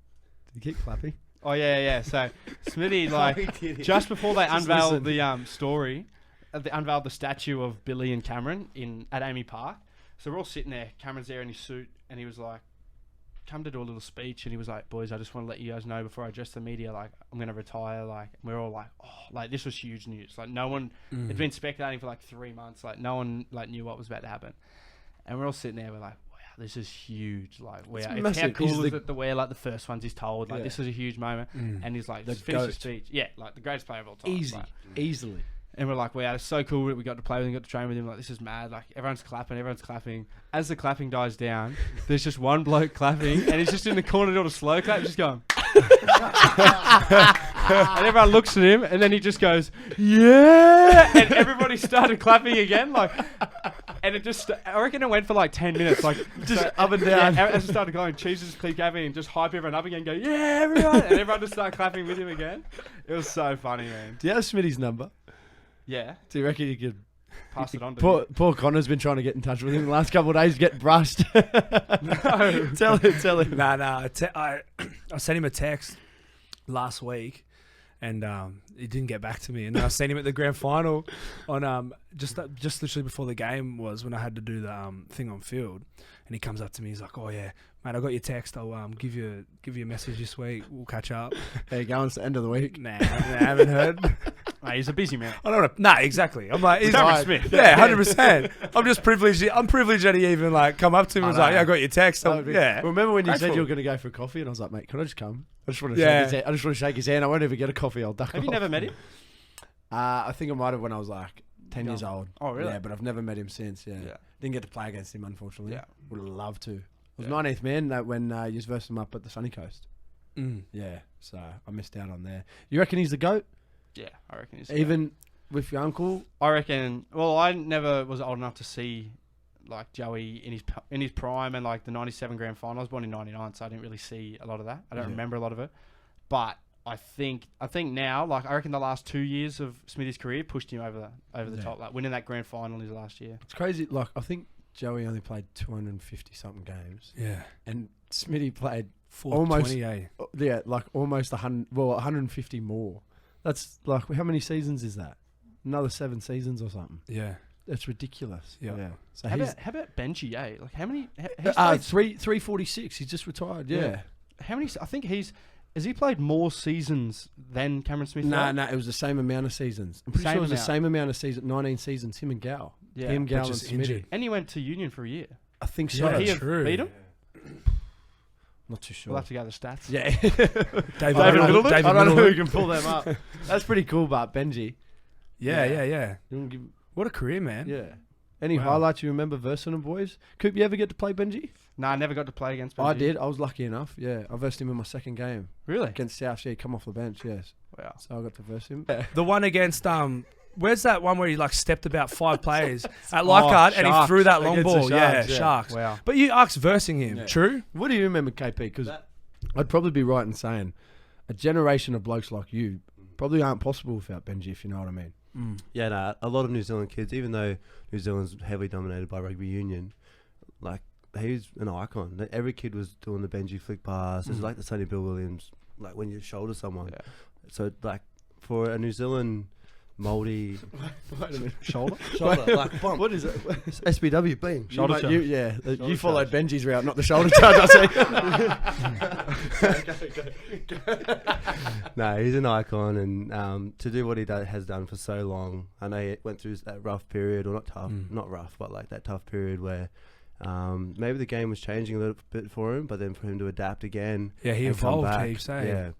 did he keep clapping? Oh yeah. So Smithy, like just before they Just unveiled listen. the story, they unveiled the statue of Billy and Cameron at Amy Park. So we're all sitting there. Cameron's there in his suit, and he was like, "Come to do a little speech." And he was like, "Boys, I just want to let you guys know before I address the media, like I'm gonna retire." Like we're all like, "Oh, like this was huge news." Like no one had been speculating for like 3 months. Like no one like knew what was about to happen, and we're all sitting there. We're like, "Wow, this is huge. Like, It's how massive. cool He's is the- it to wear like the first ones he's told? Like, Yeah. this is a huge moment. And he's like, The just finish the GOAT. speech. Yeah, like the greatest player of all time. Easy. Like, Easily. and we're like, wow, it's so cool that we got to play with him, got to train with him. Like, this is mad. Like, everyone's clapping. As the clapping dies down, there's just one bloke clapping, and he's just in the corner doing a slow clap, just going. And everyone looks at him, and then he just goes, yeah! And everybody started clapping again, like, and it just, I reckon it went for like 10 minutes, like, Just so- up and down. Yeah, as it started going, Cheese just keep clapping and just hype everyone up again, go, yeah, everyone! And everyone just started clapping with him again. It was so funny, man. Do you have Smitty's number? Yeah, Do you reckon you could? pass it on to Poor Connor's been trying to get in touch with him the last couple of days. Get brushed. No. Tell him. Nah. I sent him a text last week, and he didn't get back to me. And then I sent him at the grand final on just literally before the game was when I had to do the thing on field. And he comes up to me. He's like, "Oh yeah, mate, I got your text. I'll give you a message this week. We'll catch up." There you go. It's the end of the week. Nah, I haven't heard. Mate, he's a busy man. I don't know. Nah, exactly. I'm like, he's Cameron like, Smith. yeah, 100%. I'm just privileged. I'm privileged that he even like come up to me and was I like, know. "Yeah, I got your text." That would be- Yeah. Remember when you said Grateful. you were going to go for a coffee, and I was like, "Mate, can I just come? I just want to Yeah. shake his hand. I just want to shake his hand. I won't even get a coffee. I'll duck Have you off." never met him? I think I might have when I was like 10 years old. Oh, really? Yeah, but I've never met him since. Yeah. Yeah. Didn't get to play against him, unfortunately. Yeah. Would have loved to. I was Yeah. 19th man when you versed him up at the Sunny Coast. Mm. Yeah, so I missed out on there. You reckon he's the GOAT? Yeah, I reckon he's Even with your uncle? I reckon. Well, I never was old enough to see like Joey in his prime and like the '97 grand final. I was born in '99, so I didn't really see a lot of that. I don't Yeah. remember a lot of it, but I think now, like I reckon the last 2 years of Smithy's career pushed him over the Yeah. top. Like winning that grand final his last year. It's crazy. Like, I think Joey only played 250-something games. Yeah. And Smitty played, 428. almost 100, 150 more. That's like, how many seasons is that? Another 7 seasons or something. Yeah. It's ridiculous. Yeah. So How he's about Benji? Like how many? He's played 346. He's just retired. Yeah. how many? I think has he played more seasons than Cameron Smith? No, though? it was the same amount of seasons. I'm pretty Same sure it was the amount. same amount of seasons. 19 seasons. Him and Gal. Yeah. Him, Gal, But and just Smitty. injured. And he went to Union for a year. I think so. Yeah, He have true. beat him? Not too sure. We'll have to go to the stats. Yeah. David I don't know- Middleton. I don't know who Middleton. can pull them up. That's pretty cool, but Benji. Yeah. You wanna give- What a career, man. yeah. Any Wow. highlights you remember versing them, boys? Coop, you ever get to play Benji? No, I never got to play against Benji. I did. I was lucky enough. Yeah. I versed him in my second game Really? against South. He come off the bench, yes. Wow. So I got to verse him. The one against where's that one where he like stepped about 5 players at Leichhardt and he Sharks. threw that long Against the ball? Sharks, Yeah, yeah. Sharks. Wow. But you asked versing him, Yeah. true? What do you remember, KP? Because I'd probably be right in saying a generation of blokes like you probably aren't possible without Benji, if you know what I mean. Yeah, nah, a lot of New Zealand kids, even though New Zealand's heavily dominated by rugby union, like he's an icon. Every kid was doing the Benji flick pass. It's like the Sonny Bill Williams, like when you shoulder someone. Yeah. So like for a New Zealand Māori Wait a minute. Shoulder? like bump. What is it? SBW, bang. Shoulder charge. you followed Benji's route, not the shoulder charge, I see. No, he's an icon, and to do what he has done for so long. I know he went through that rough period, or not tough, not rough, but like that tough period where maybe the game was changing a little bit for him, but then for him to adapt again, Yeah, he and come evolved, back, you say. yeah,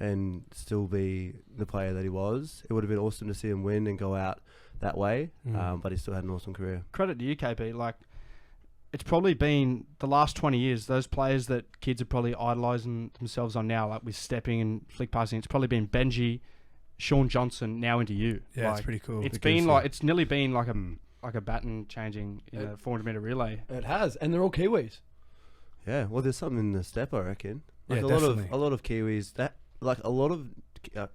and still be the player that he was. It would have been awesome to see him win and go out that way, but he still had an awesome career. Credit to you, KP. Like, it's probably been the last 20 years, those players that kids are probably idolising themselves on now, like with stepping and flick passing, it's probably been Benji, Sean Johnson, now into you. Yeah, like, it's pretty cool. It's Because, been like, it's nearly been like a baton changing in a 400-metre relay. It has, and they're all Kiwis. Yeah, well, there's something in the step, I reckon. Like Yeah, a definitely. lot of Kiwis that like a lot of.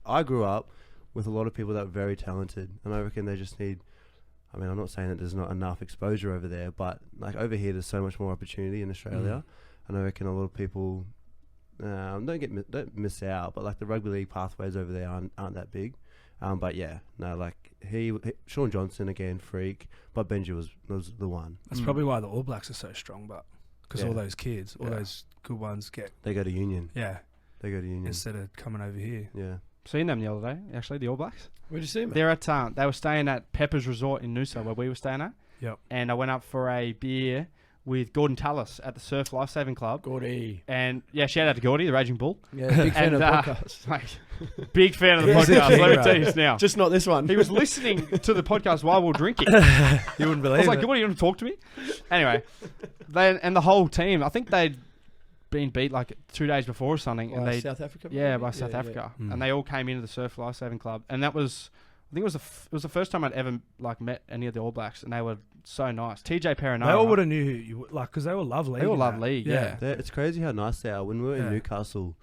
I grew up with a lot of people that were very talented, and I reckon they just need. I mean, I'm not saying that there's not enough exposure over there, but like over here, there's so much more opportunity in Australia, and I reckon a lot of people don't miss out. But like the rugby league pathways over there aren't that big. But yeah, no, like Sean Johnson again, freak, but Benji was the one. That's probably why the All Blacks are so strong, but because Yeah. all those kids, all Yeah. those good ones They go to Union. They go to Union. instead of coming over here. Yeah. Seen them the other day, actually, the All Blacks. Where'd you see him? They're at they were staying at Pepper's Resort in Noosa, where we were staying at. Yep. And I went up for a beer with Gordon Tallis at the Surf Lifesaving Club. Gordy. And yeah, shout out to Gordy, the Raging Bull. Yeah, big fan And, of the podcast. Like, big fan of the He's the podcast. king, Let me bro. tell you this now. Just not this one. He was listening to the podcast while we were drinking. You wouldn't I believe was like, it. "What, you want to talk to me?" Anyway, and the whole team, I think they'd been beat like 2 days before or something, and By they South Africa? yeah maybe? by South Yeah, Africa, Mm. and they all came into the Surf Lifesaving Club, and that was I think it was the first time I'd ever like met any of the All Blacks, and they were so nice. TJ Perenara, They all would have knew who you like because they all love league. They all and love that. league, yeah. It's crazy how nice they are. When we were in Yeah. Newcastle,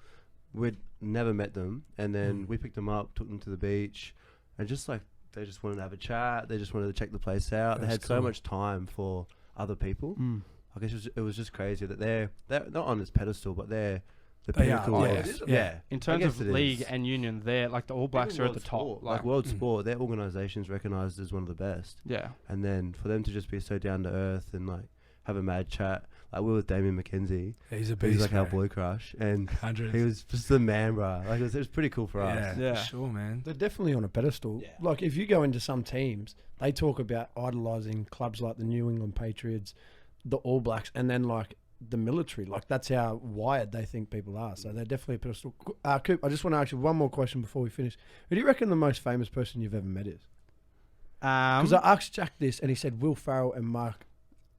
we'd never met them, and then we picked them up, took them to the beach, and just like they just wanted to have a chat. They just wanted to check the place out. They That's had so cool. much time for other people. Mm. I guess it was just crazy that they're not on this pedestal, but they're the They are, pinnacle. yeah. of- It is, yeah. In I terms guess of it league is. and union, they're like the All Blacks Even are at the world top. sport, Like, world Mm. sport, their organisation's recognised as one of the best. yeah, And then for them to just be so down to earth and like have a mad chat, like we were with Damien McKenzie, He's a beast. he's like our bro. boy crush, and 100. he was just the man, bro. Like it was pretty cool for us. Yeah, Yeah. for sure, man. They're definitely on a pedestal. Yeah. Like, if you go into some teams, they talk about idolising clubs like the New England Patriots, the All Blacks, and then, like, the military. Like, that's how wired they think people are. So they're definitely a pedestal. Coop, I just want to ask you one more question before we finish. Who do you reckon the most famous person you've ever met is? Because I asked Jack this, and he said Will Ferrell and Mark...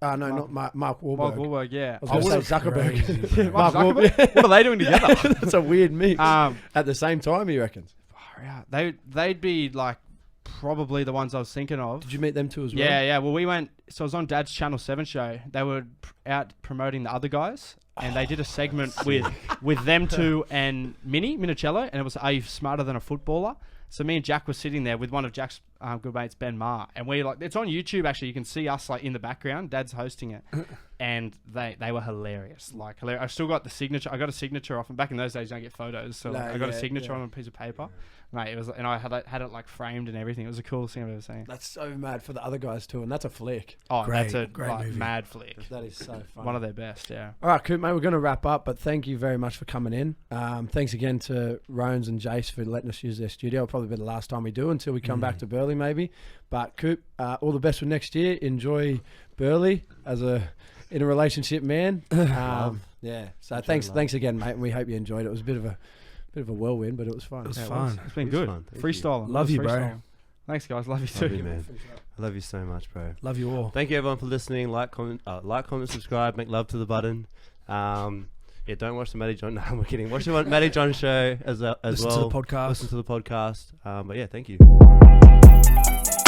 no, not Mark Wahlberg. Mark Wahlberg, yeah. I was going to say Zuckerberg. Crazy, bro. Mark Zuckerberg? Wahlberg. What are they doing together? That's a weird mix. um, At the same time, he reckons. far out. They'd be like probably the ones I was thinking of. Did you meet them too as well? Yeah, yeah. Well, we went. So I was on Dad's Channel 7 show. They were out promoting the other guys, and they did a segment with them two and Minicello, and it was "Are you smarter than a footballer?" So me and Jack were sitting there with one of Jack's good mates, Ben Marr, and we like it's on YouTube actually. You can see us like in the background. Dad's hosting it, and they were hilarious, like hilarious. I still got the signature. I got a signature off, and back in those days you don't get photos, so No, I got a yeah, signature yeah. on a piece of paper. Mate, it was, and I had it like framed and everything. It was the coolest thing I've ever seen. That's so mad for the other guys too, and that's a flick. Oh, Great, that's a great like, movie. mad flick. That is so fun. One of their best, yeah. All right, Coop, mate, we're going to wrap up, but thank you very much for coming in. Thanks again to Rones and Jace for letting us use their studio. It'll probably be the last time we do until we come back to Burleigh, maybe. But Coop, all the best for next year. Enjoy Burleigh in a relationship, man. Yeah. So thanks again, mate. And we hope you enjoyed it. It was a bit of a whirlwind, but it was fun. It was Yeah, fun. It's been It was good. fun. Thank you. Freestyling. Love you, bro. Freestyling. Thanks, guys. Love you too. Love you, man. I love you so much, bro. Love you all. Thank you everyone for listening. Like, comment, subscribe, make love to the button. Yeah, don't watch the Matty John. No, I'm kidding. Watch the Matty John show as Listen well. to the podcast. Listen to the podcast. But yeah, thank you.